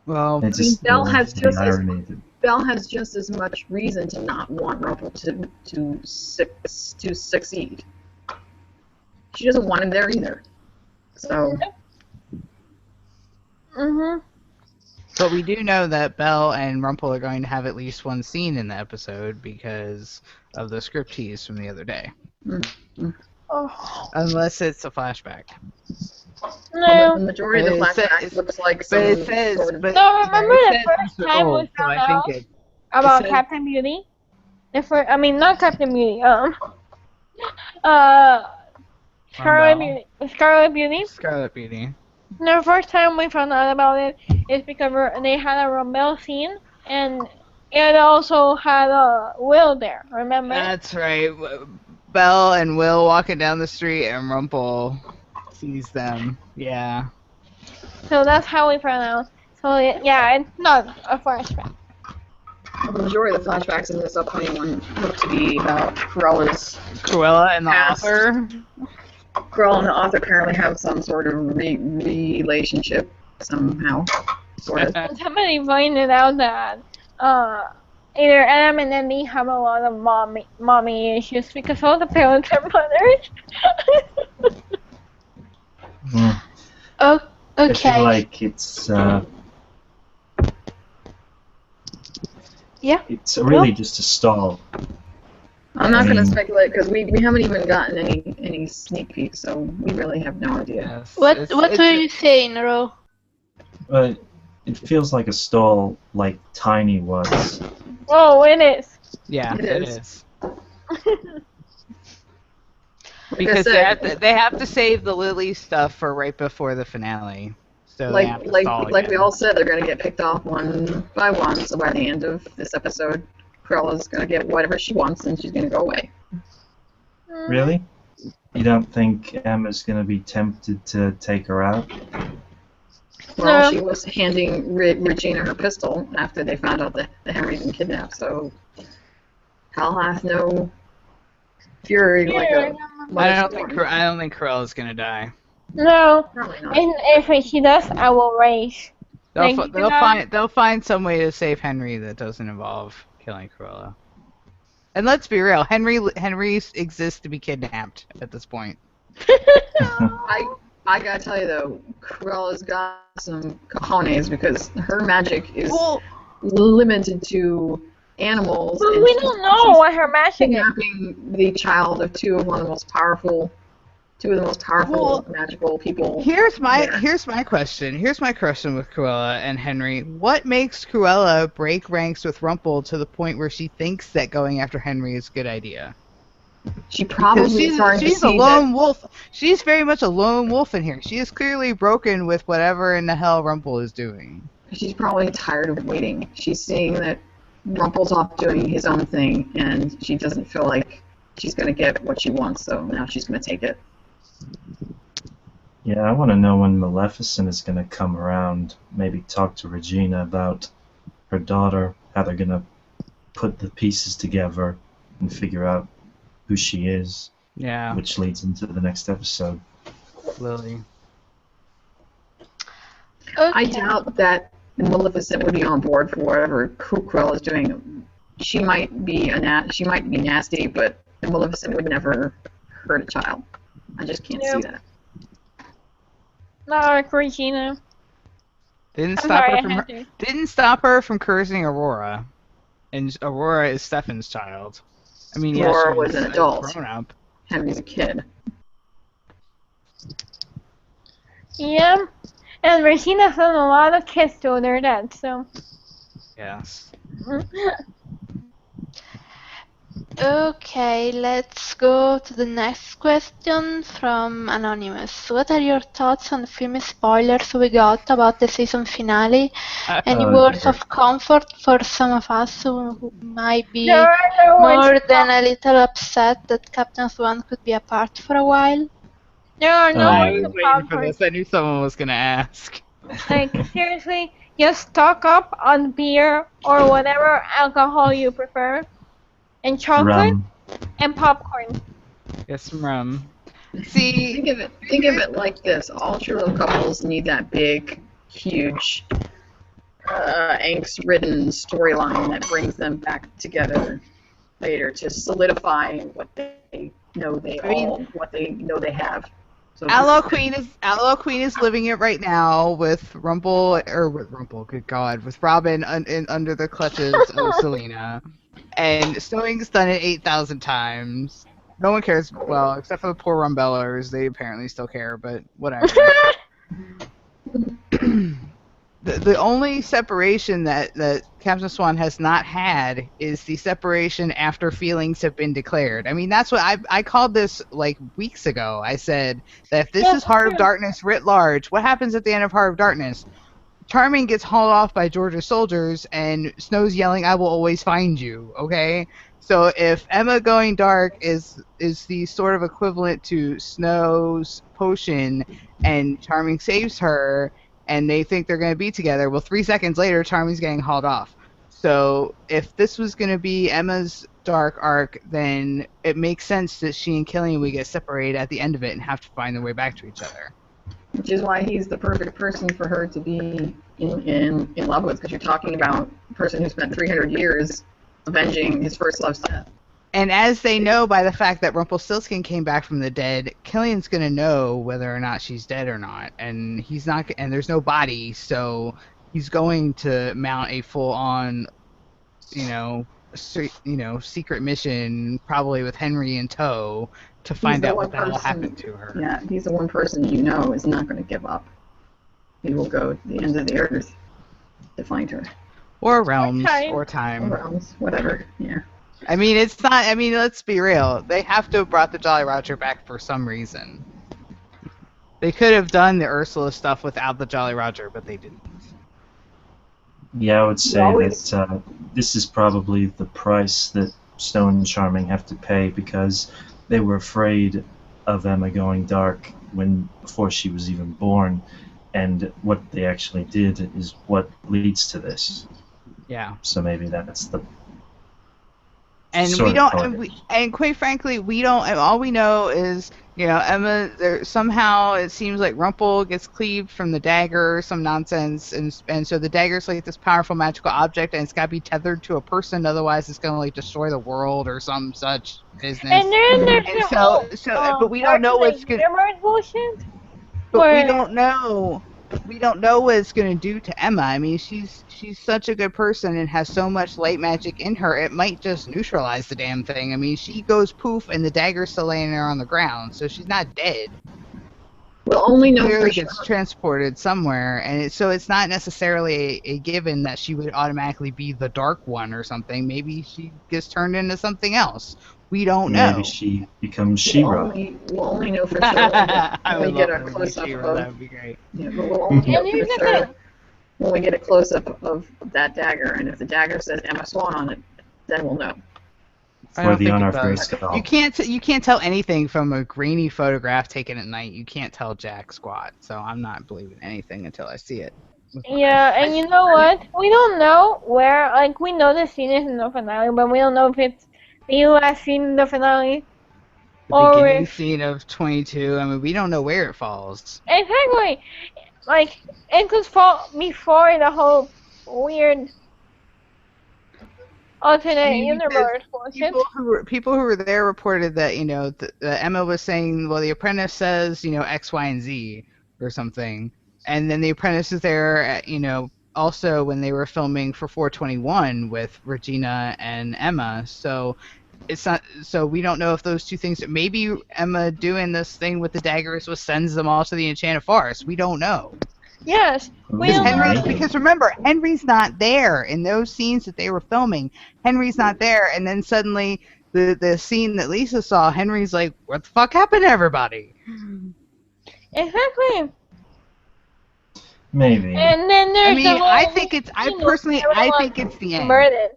Well, I just Belle love has the just as- irony that Belle has just as much reason to not want Rumple to succeed. She doesn't want him there either. So Mm-hmm. but we do know that Belle and Rumple are going to have at least one scene in the episode because of the script tease from the other day. Oh, Unless it's a flashback. well, the no. majority of the But it flashbacks says- looks like But some it says, sort of... but No, remember it the says first Mr. time we Old, so found I out think it about says- Captain Beauty? I mean, not Captain Beauty. Scarlet Belle? Beauty. Scarlet Beauty. Scarlet Beauty. The first time we found out about it is because they had a Rumble scene, and it also had a Will there. Remember? That's right. Belle and Will walking down the street, and Rumple sees them. Yeah. So that's how we found out. So yeah, it's not a flashback. The majority of the flashbacks in this upcoming one look to be about Cruella's... Cruella and the Past. author. Cruella and the author apparently have some sort of relationship somehow. Sort of. And somebody pointed out that either Adam and Andy have a lot of mommy issues because all the parents are mothers. mm, Oh, I okay. feel like it's Yeah. it's really just a stall. I'm not going to mean- speculate because we haven't even gotten any sneak peeks, so we really have no idea. Yes. What It's- what it's- were you saying, Ro? But it feels like a stall like Tiny was. Oh, it is. Yeah, It it is. is. Like Because I said, they have to save the Lily stuff for right before the finale. So they have to stall like we again. all said, they're going to get picked off one by one. So by the end of this episode, Cruella's going to get whatever she wants, and she's going to go away. Really? You don't think Emma's gonna be tempted to take her out? Well, No. she was handing Regina her pistol after they found out that Henry's been kidnapped. So Hal has no fury like a. I don't think Corella's gonna die. No. Probably not. And if she does, I will rage. They'll, Like, they'll find some way to save Henry that doesn't involve killing Cruella. And let's be real, Henry exists to be kidnapped at this point. I gotta tell you though, Cruella's got some cojones because her magic is limited to animals. But and we don't know what her magic is. kidnapping the child of two of the most powerful magical people. Here's my there. question. Here's my question with Cruella and Henry. What makes Cruella break ranks with Rumple to the point where she thinks that going after Henry is a good idea? She probably Because starting to she's a see lone wolf. She's very much a lone wolf in here. She is clearly broken with whatever in the hell Rumple is doing. that she's probably tired of waiting. She's seeing that Rumple's off doing his own thing, and she doesn't feel like she's gonna get what she wants. So now she's gonna take it. Yeah, I want to know when Maleficent is gonna come around. Maybe talk to Regina about her daughter, how they're gonna put the pieces together and figure out who she is, Yeah, which leads into the next episode. Lily. I Okay. doubt that Maleficent would be on board for whatever Cruella is doing. She might be nasty, but Maleficent would never hurt a child. I just can't see that. Not like Regina. Didn't I'm stop sorry, her I from had to. didn't stop her from cursing Aurora, and Aurora is Stefan's child. I mean, yeah, Aurora she's was an a adult. grown up. Henry's a kid. Yeah. And Regina sent a lot of kids to their dad, so. Yes. Okay, let's go to the next question from Anonymous. What are your thoughts on the film spoilers we got about the season finale? Any Oh, words dear. of comfort for some of us who might be There are no more words. than a little upset that Captain Swan could be apart for a while? There are no I words was of waiting for comfort. this. I knew someone was gonna ask. Like, seriously, just stock up on beer or whatever alcohol you prefer, and chocolate Rum. and popcorn. Get some rum. See, Think of it like this: all true love couples need that big, huge, angst-ridden storyline that brings them back together later to solidify what they know what they know they have. So Outlaw Queen is living it right now with Rumple. Good God, with Robin under the clutches of Selena, and Snowing's done it 8,000 times. No one cares. Well, except for the poor Rumbellers, they apparently still care, but whatever. The only separation that Captain Swan has not had is the separation after feelings have been declared. I mean, that's what I called this like weeks ago. I said that if this Yeah, is Heart of true. Darkness writ large, what happens at the end of Heart of Darkness? Charming gets hauled off by George's soldiers, and Snow's yelling, "I will always find you." Okay, so if Emma going dark is the sort of equivalent to Snow's potion, and Charming saves her, and they think they're going to be together, well, 3 seconds later, Charming's getting hauled off. So if this was going to be Emma's dark arc, then it makes sense that she and Killian would get separated at the end of it and have to find their way back to each other. which is why he's the perfect person for her to be in love with, because you're talking about a person who spent 300 years avenging his first love's death. And as they know by the fact that Rumpelstiltskin came back from the dead, Killian's gonna know whether or not she's dead or not, and he's not. And there's no body, so he's going to mount a full-on, secret mission, probably with Henry in tow, to find out what the hell happened to her. Yeah, he's the one person you know is not going to give up. He will go to the ends of the earth to find her. Or realms, time. or time. Or realms, whatever. Yeah. I mean, it's not. I mean, let's be real. They have to have brought the Jolly Roger back for some reason. They could have done the Ursula stuff without the Jolly Roger, but they didn't. Yeah, I would say Always. that this is probably the price that Stone and Charming have to pay, because they were afraid of Emma going dark before she was even born, and what they actually did is what leads to this. Yeah. So maybe that's the. And sort we of don't, poetic. and quite frankly, we don't. All we know is, Emma. Somehow it seems like Rumple gets cleaved from the dagger, or some nonsense, and so the dagger's like this powerful magical object, and it's got to be tethered to a person, otherwise it's gonna like destroy the world or some such business. And then there's And the but we don't know what's gonna. bullshit. But Where- we don't know. We don't know what it's going to do to Emma. I mean, she's such a good person and has so much light magic in her. It might just neutralize the damn thing. I mean, she goes poof and the dagger's still laying there on the ground, so she's not dead. We'll only know Clearly for sure. gets transported somewhere, and so it's not necessarily a given that she would automatically be the Dark One or something. Maybe she gets turned into something else. We don't know. Maybe she becomes We'll She-Ra. only know for sure when I we would get love a her to be close-up She-Ra. of. That would be great. Yeah, but we'll only know And here's for the sure thing. when we get a close-up of that dagger, and if the dagger says Emma Swan on it, then we'll know. I For don't the think honor it of does. Grayskull. You can't tell anything from a grainy photograph taken at night. You can't tell jack squat. So I'm not believing anything until I see it. Yeah, and you know what? We don't know where. Like, we know the scene is in the finale, but we don't know if it's the last scene in the finale The or beginning if scene of 22. I mean, we don't know where it falls. exactly. Like, it could fall before the whole weird I alternate mean, because universe bullshit. people who were there reported that Emma was saying, well, the apprentice says X, Y, and Z or something, and then the apprentice is there, also when they were filming for 421 with Regina and Emma. So it's not. So we don't know if those two things. Maybe Emma doing this thing with the daggers was sends them all to the Enchanted Forest. We don't know. Yes, we Because don't Ooh, know. maybe. remember, Henry's not there in those scenes that they were filming. Henry's not there, and then suddenly the scene that Lisa saw, Henry's like, "What the fuck happened to everybody?" Exactly. Maybe. And then I there's the mean, I whole, think it's. I you know, personally, I everyone think it's the end. converted.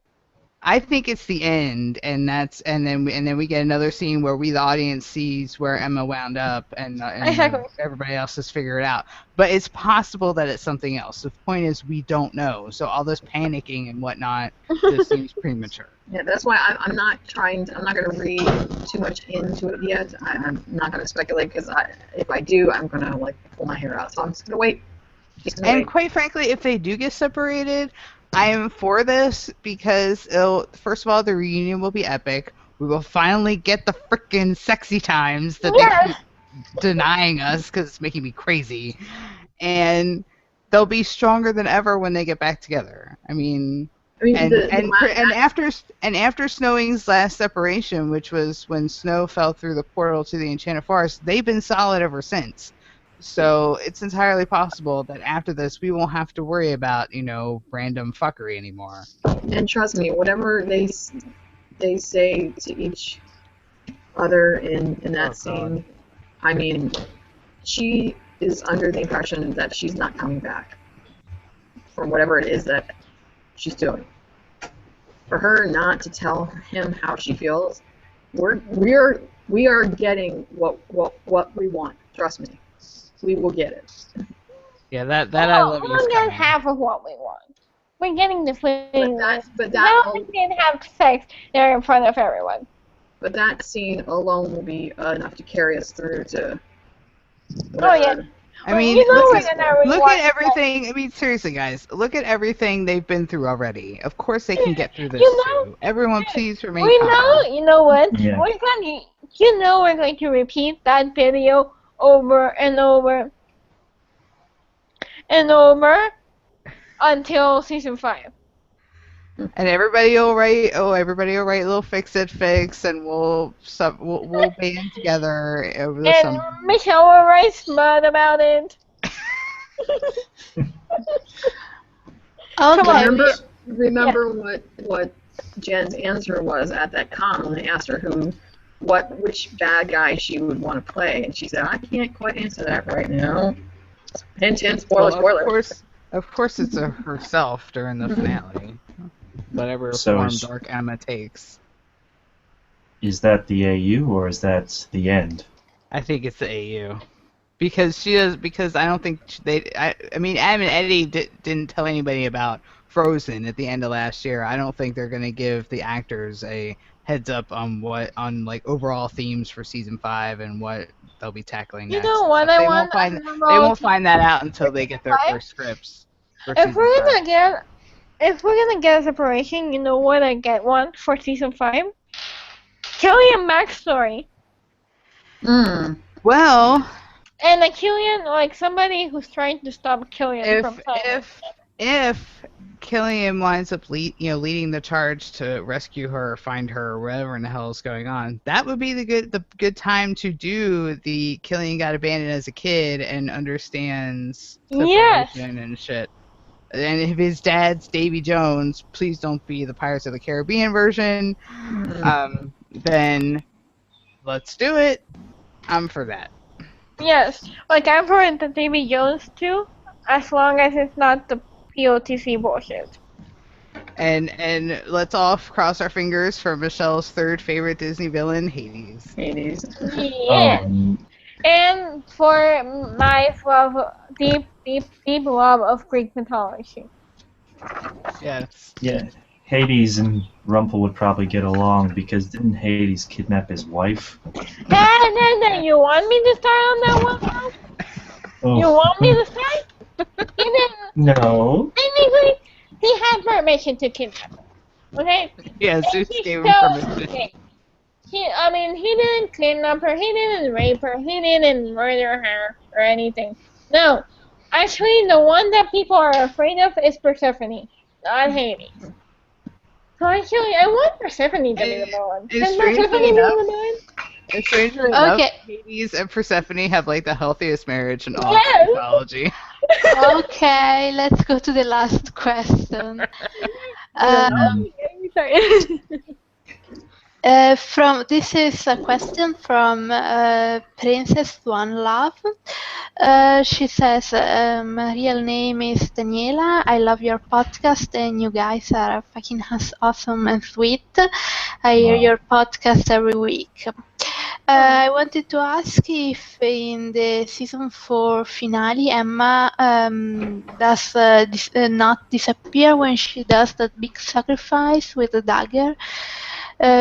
I think it's the end, and then we get another scene where we, the audience, sees where Emma wound up, and Exactly. everybody else has figured it out. But it's possible that it's something else. The point is, we don't know. So all this panicking and whatnot just seems premature. Yeah, that's why I'm not trying. I'm not going to read too much into it yet. I'm not going to speculate because if I do, I'm going to like pull my hair out. So I'm just going to wait. Just gonna And wait. quite frankly, if they do get separated, I am for this because first of all, the reunion will be epic. We will finally get the freaking sexy times that they keep Yes. denying us because it's making me crazy. And they'll be stronger than ever when they get back together. I mean, I mean, after Snowing's last separation, which was when Snow fell through the portal to the Enchanted Forest, they've been solid ever since. So it's entirely possible that after this, we won't have to worry about random fuckery anymore. and trust me, whatever they say to each other in that Oh, scene, I mean, she is under the impression that she's not coming back from whatever it is that she's doing. For her not to tell him how she feels, we are getting what we want. Trust me, we will get it. Yeah, that I love We'll is get coming. half of what we want. We're getting the feeling. But Now that we can have sex there in front of everyone. but that scene alone will be enough to carry us through to. Oh yeah. I Well, mean, you know look we're gonna look rewatch at everything. I mean, seriously, guys, look at everything they've been through already. Of course, they can get through this You know, too. Everyone, please remain we calm. know. You know what? Yeah. We're going. You know we're going to repeat that video over and over and over until season 5. And everybody will write. Oh, everybody will write little fix, and we'll band together over the And summer. Michelle will write smart about it. Come on. Remember what Jen's answer was at that con when they asked her which bad guy she would want to play, and she said, "I can't quite answer that right now." Hint, hint, spoiler, Well, spoiler. of course, it's herself during the finale. Whatever So form is- Dark Emma takes. Is that the AU or is that the end? I think it's the AU. Because I don't think I mean, Adam and Eddie didn't tell anybody about Frozen at the end of last year. I don't think they're going to give the actors a heads up on like overall themes for season 5 and what they'll be tackling You next. know what They I won't want? they won't find that out until they get their Five? first scripts for If season we're 5. gonna get, if we're gonna get a separation, you know what I get one for season 5? Killian backstory. Well, And a Killian, like somebody who's trying to stop Killian from telling. if Killian winds up leading the charge to rescue her, or find her, or whatever in the hell is going on, that would be the good time to do the Killian got abandoned as a kid and understands Yes. separation and shit. And if his dad's Davy Jones, please don't be the Pirates of the Caribbean version. Then let's do it. I'm for that. Yes. Like I'm for the Davy Jones too, as long as it's not the POTC bullshit. And let's all cross our fingers for Michelle's third favorite Disney villain, Hades. Yeah. Um, And for my love, deep deep love of Greek mythology. Yes. Yeah, Hades and Rumpel would probably get along because didn't Hades kidnap his wife? Hey, you want me to start on that one? You Oh, want me to start? He didn't. no. Technically, he had permission to kidnap her. Okay? Yeah, And Zeus he gave him still. permission. Okay. He didn't kidnap her. He didn't rape her. He didn't murder her or anything. No. Actually, the one that people are afraid of is Persephone, not Hades. So actually, I want Persephone to be the one. And Can strangely Persephone be enough, the one? and strangely enough, Okay. Hades and Persephone have like the healthiest marriage in all Yes. mythology. Okay, let's go to the last question. Hmm. Sorry. From this is a question from Princess Swan Love. She says, "My real name is Daniela. I love your podcast, and you guys are fucking awesome and sweet. I hear Wow. your podcast every week. I wanted to ask if in the season 4 finale, Emma does not disappear when she does that big sacrifice with the dagger.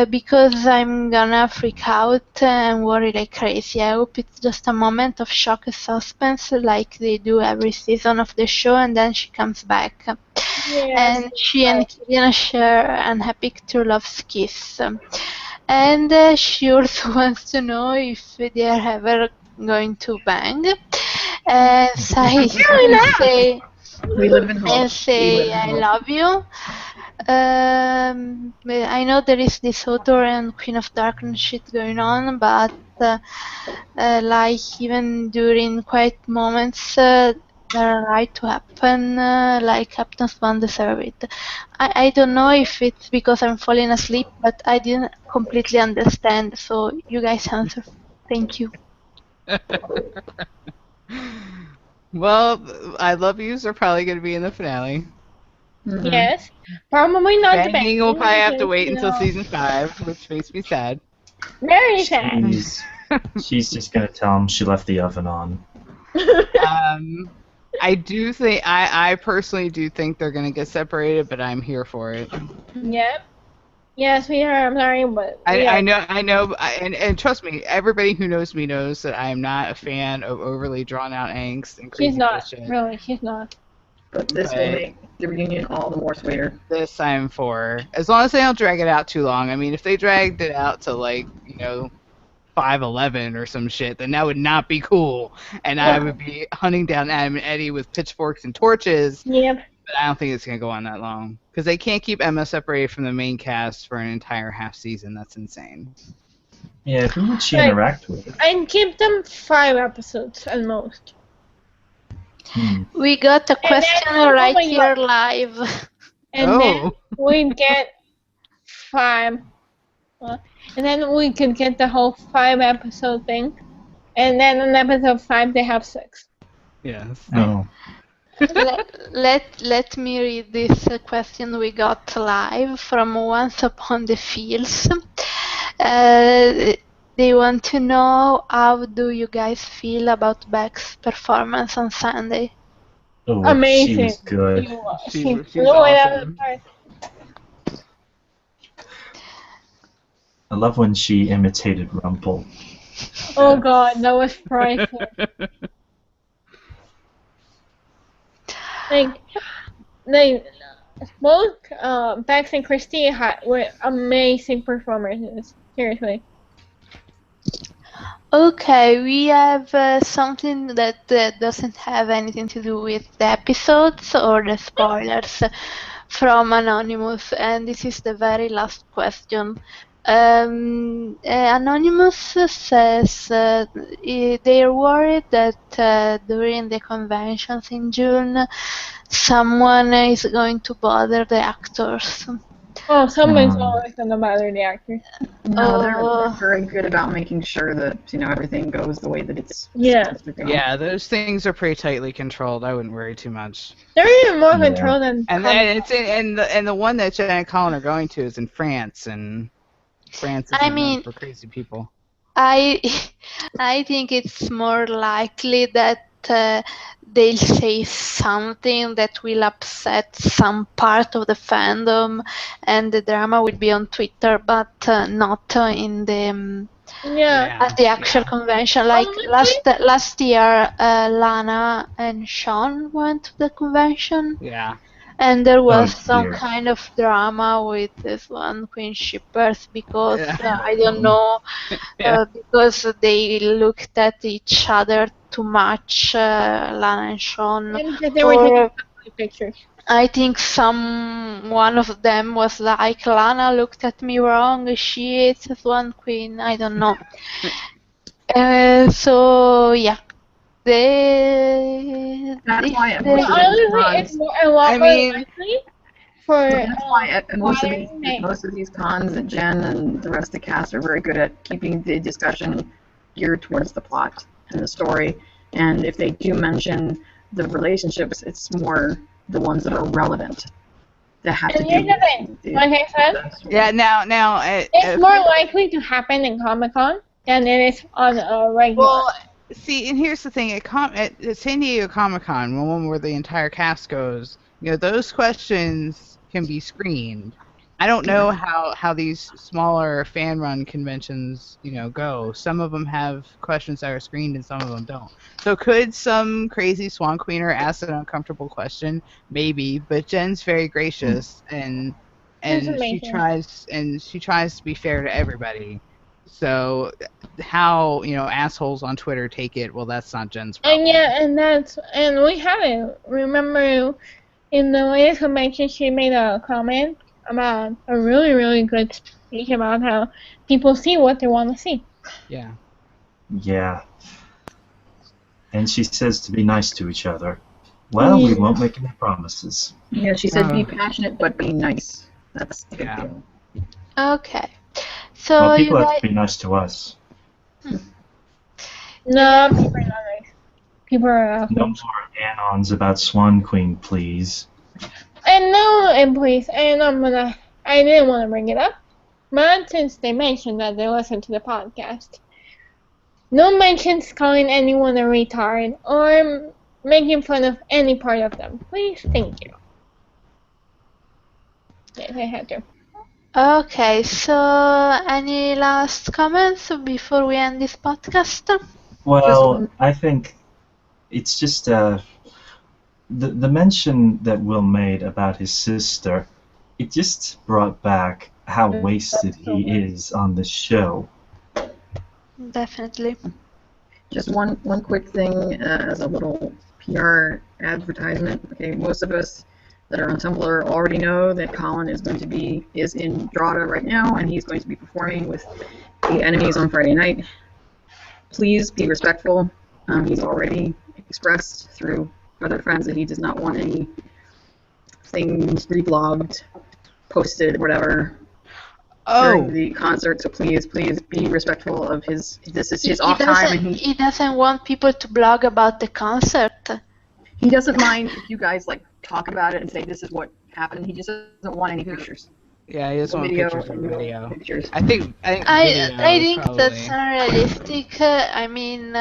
Because I'm gonna freak out and worry like crazy. I hope it's just a moment of shock and suspense like they do every season of the show, and then she comes back. Yes. And she and Killian share an epic true love's kiss. And she also wants to know if they are ever going to bang. So I will say, We live in hope. and say I love you. I know there is this Author and Queen of Darkness shit going on, but like even during quiet moments, they're right to happen. Like Captain Swan deserve it. I don't know if it's because I'm falling asleep, but I didn't completely understand. So you guys answer. Thank you. Well, I love yous are probably going to be in the finale. Mhm. Yes. Probably not the Banging will probably have to because, wait you until know, season 5, which makes me sad. very sad. She's just gonna tell him she left the oven on. I do think I personally do think they're gonna get separated, but I'm here for it. Yep. Yes, we are. I'm sorry, but we I are. know, and trust me, everybody who knows me knows that I am not a fan of overly drawn out angst and crazy She's not. bullshit. Really, she's not. But this will make the reunion all the more sweeter. This I'm for, as long as they don't drag it out too long. I mean, if they dragged it out to like 5:11 or some shit, then that would not be cool, and I would be hunting down Adam and Eddie with pitchforks and torches. Yep. But I don't think it's gonna go on that long because they can't keep Emma separated from the main cast for an entire half season. That's insane. Yeah, who would she Like, interact with? I'd give them 5 episodes at most. We got a question oh right my here God. live. And then we'd get 5. And then we could get the whole 5-episode thing. And then in episode 5, they have 6. Yes. No. Let me read this question we got live from Once Upon the Fields. They want to know, how do you guys feel about Beck's performance on Sunday? Oh, Amazing. she was good. She She was blew it out of awesome. the park. I love when she imitated Rumpel. Oh God, that was priceless. like both Bex and Christy were amazing performances. Seriously. Okay, we have something that doesn't have anything to do with the episodes or the spoilers from Anonymous, and this is the very last question. Anonymous says they are worried that during the conventions in June, someone is going to bother the actors. Oh, someone's always gonna bother the actors. No, they're very good about making sure that everything goes the way that it's supposed to go. Yeah, those things are pretty tightly controlled. I wouldn't worry too much. They're even more controlled than. And it's and the one that Jen and Colin are going to is in France, and France is known for crazy people. I think it's more likely that they'll say something that will upset some part of the fandom, and the drama will be on Twitter, but not in the Yeah. at the actual convention. Like Honestly, last year, Lana and Sean went to the convention, Yeah. and there Oh was some dear. kind of drama with this one Queen shippers because Yeah. I don't know, Yeah. because they looked at each other too much, Lana and Sean, and because they were taking or ugly pictures. I think one of them was like, Lana looked at me wrong, she is one queen, I don't know. So yeah, That's why if at But most of they, these honestly, it's cons, a lot I more mean, likely for that's why at modern day. most of these cons that Jen and the rest of the cast are very good at keeping the discussion geared towards the plot and the story. And if they do mention the relationships, it's more the ones that are relevant that have to And do here's the thing, with the like I said, yeah. Now, it's more likely to happen in Comic Con than it is on a regular. well, see, and here's the thing: at San Diego Comic Con, one where the entire cast goes, those questions can be screened. I don't know how these smaller fan run conventions, go. Some of them have questions that are screened, and some of them don't. So could some crazy Swan Queener ask an uncomfortable question? Maybe, but Jen's very gracious, and It's and she amazing. tries to be fair to everybody. So how assholes on Twitter take it, well, that's not Jen's problem. And yeah, and we had it. Remember, in the latest convention, she made a comment about a really, really good speech about how people see what they want to see. Yeah. Yeah. And she says to be nice to each other. Well, we won't make any promises. Yeah, she said be passionate but be nice. That's the big Yeah. deal. okay. So Well, you people have guys, to be nice to us. No, people are not nice. People are No awful. more add-ons about Swan Queen, please. And no, and please, and I didn't want to bring it up, but since they mentioned that they listen to the podcast, no mentions calling anyone a retard or making fun of any part of them. Please, thank you. Yes, I had to. okay, so any last comments before we end this podcast? Well, I think it's just the mention that Will made about his sister. It just brought back how wasted he is on the show. Definitely. Just one quick thing as a little PR advertisement. Okay, most of us that are on Tumblr already know that Colin is in Drada right now, and he's going to be performing with the Enemies on Friday night. Please be respectful. He's already expressed through other friends that he does not want any things reblogged, posted, whatever, during the concert. So please be respectful of his. This is his off time, and he doesn't want people to blog about the concert. he doesn't mind if you guys like talk about it and say this is what happened. He just doesn't want any pictures. Yeah, he doesn't want Video, pictures of video. pictures. I think video I is think that's probably. unrealistic. I mean,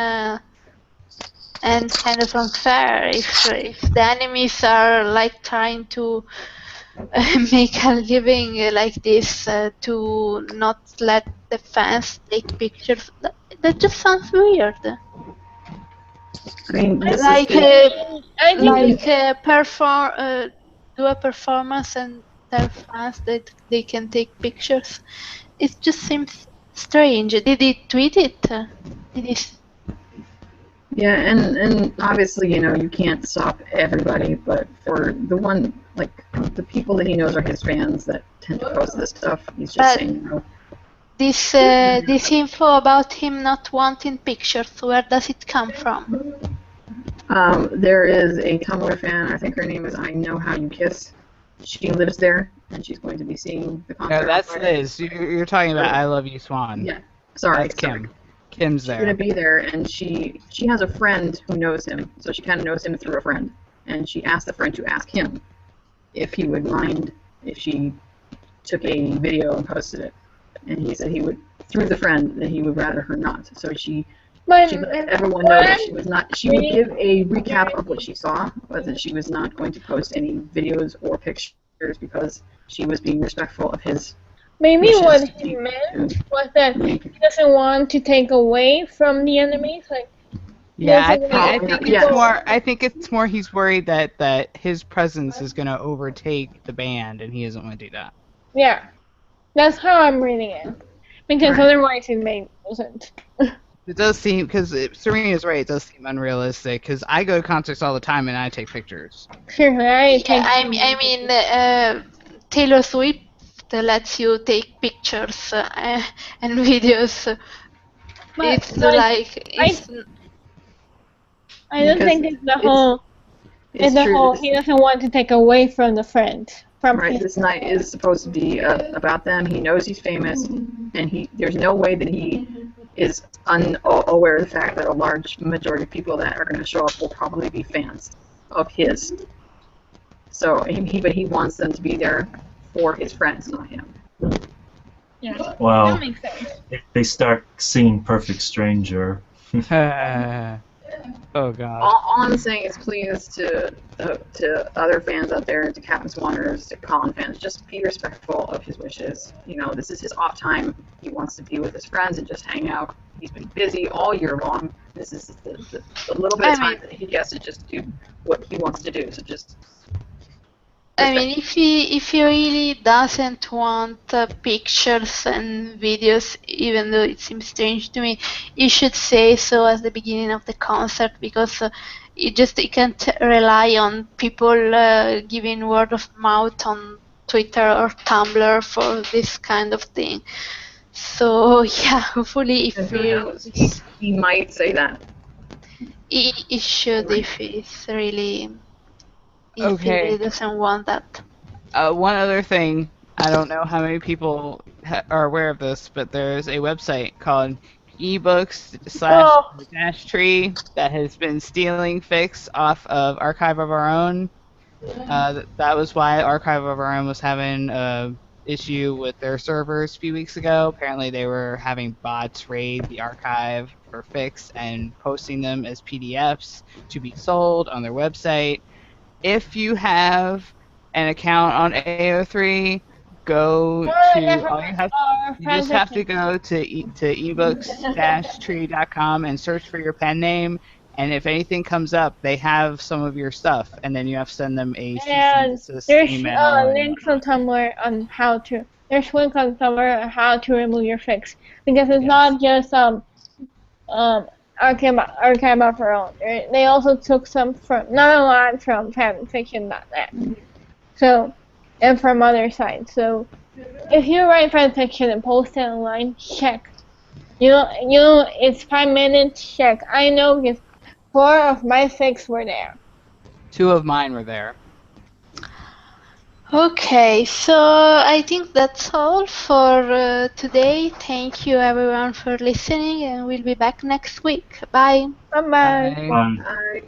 and kind of unfair if the enemies are like trying to make a living like this to not let the fans take pictures. That just sounds weird. I mean, this Like is do a performance and tell fans that they can take pictures. It just seems strange. Did he tweet it? Did he? yeah, and obviously you can't stop everybody, but for the one like the people that he knows are his fans that tend to post this stuff, he's just saying no. This info about him not wanting pictures, where does it come from? There is a Tumblr fan, I think her name is I Know How You Kiss. She lives there, and she's going to be seeing the concert. No, that's Liz. You're talking about I Love You, Swan. Yeah, sorry. That's Kim. Kim's there. She's going to be there, and she has a friend who knows him, so she kind of knows him through a friend. And she asked the friend to ask him if he would mind if she took a video and posted it. And he said he would, through the friend, that he would rather her not. So she But She let everyone know that she was not. She would give a recap of what she saw, but that she was not going to post any videos or pictures because she was being respectful of his maybe wishes what to he be- meant was that to he be- doesn't want to take away from the enemies. Like, he Yeah, I doesn't think I want Probably think not. it's people. Yes. more I think it's more he's worried that his presence is gonna overtake the band and he doesn't want to do that. Yeah, that's how I'm reading it. Because Right. otherwise it makes no sense. It does seem because Serena's right. It does seem unrealistic because I go to concerts all the time and I take pictures. Seriously, I Yeah, take. Taylor Swift lets you take pictures and videos. But It's like, like I it's I don't Because think it's the it's whole. It's it's the true whole. that He doesn't want to take away from the friend, from right. his. This night is supposed to be about them. He knows he's famous, and there's no way that he is unaware of the fact that a large majority of people that are going to show up will probably be fans of his. So but he wants them to be there for his friends, not him. Yeah, that Well, makes sense. if they start singing Perfect Stranger, Oh God. All I'm saying is please to other fans out there, to Captain Swaners, to Colin fans, just be respectful of his wishes. You know, this is his off time. He wants to be with his friends and just hang out. He's been busy all year long. This is the little bit I of time mean that he gets to just do what he wants to do. So just I respect. mean, if he really doesn't want pictures and videos, even though it seems strange to me, he should say so at the beginning of the concert because it can't rely on people giving word of mouth on Twitter or Tumblr for this kind of thing. So yeah, hopefully And if who knows, he might say that. he should if he's really if he Okay. really doesn't want that. One other thing. I don't know how many people are aware of this, but there's a website called ebooks slash Oh, dash tree that has been stealing fics off of Archive of Our Own. That was why Archive of Our Own was having a issue with their servers a few weeks ago. Apparently, they were having bots raid the archive for fics and posting them as PDFs to be sold on their website. If you have an account on AO3, go I to never all you have. You fan just have to fiction. go to ebooks-tree.com and search for your pen name. And if anything comes up, they have some of your stuff, and then you have to send them a cease and And desist there's email and links on whatnot. Tumblr on how to. There's links on Tumblr on how to remove your fix because it's Yes. not just um archive of our own. They also took some from not a lot from fanfiction.net. So and from other sites. So if you write fanfiction and post it online, check. It's 5 minutes. Check. I know because 4 of my fics were there. 2 of mine were there. Okay, so I think that's all for today. Thank you everyone for listening, and we'll be back next week. Bye. Bye bye. Bye. um, All right.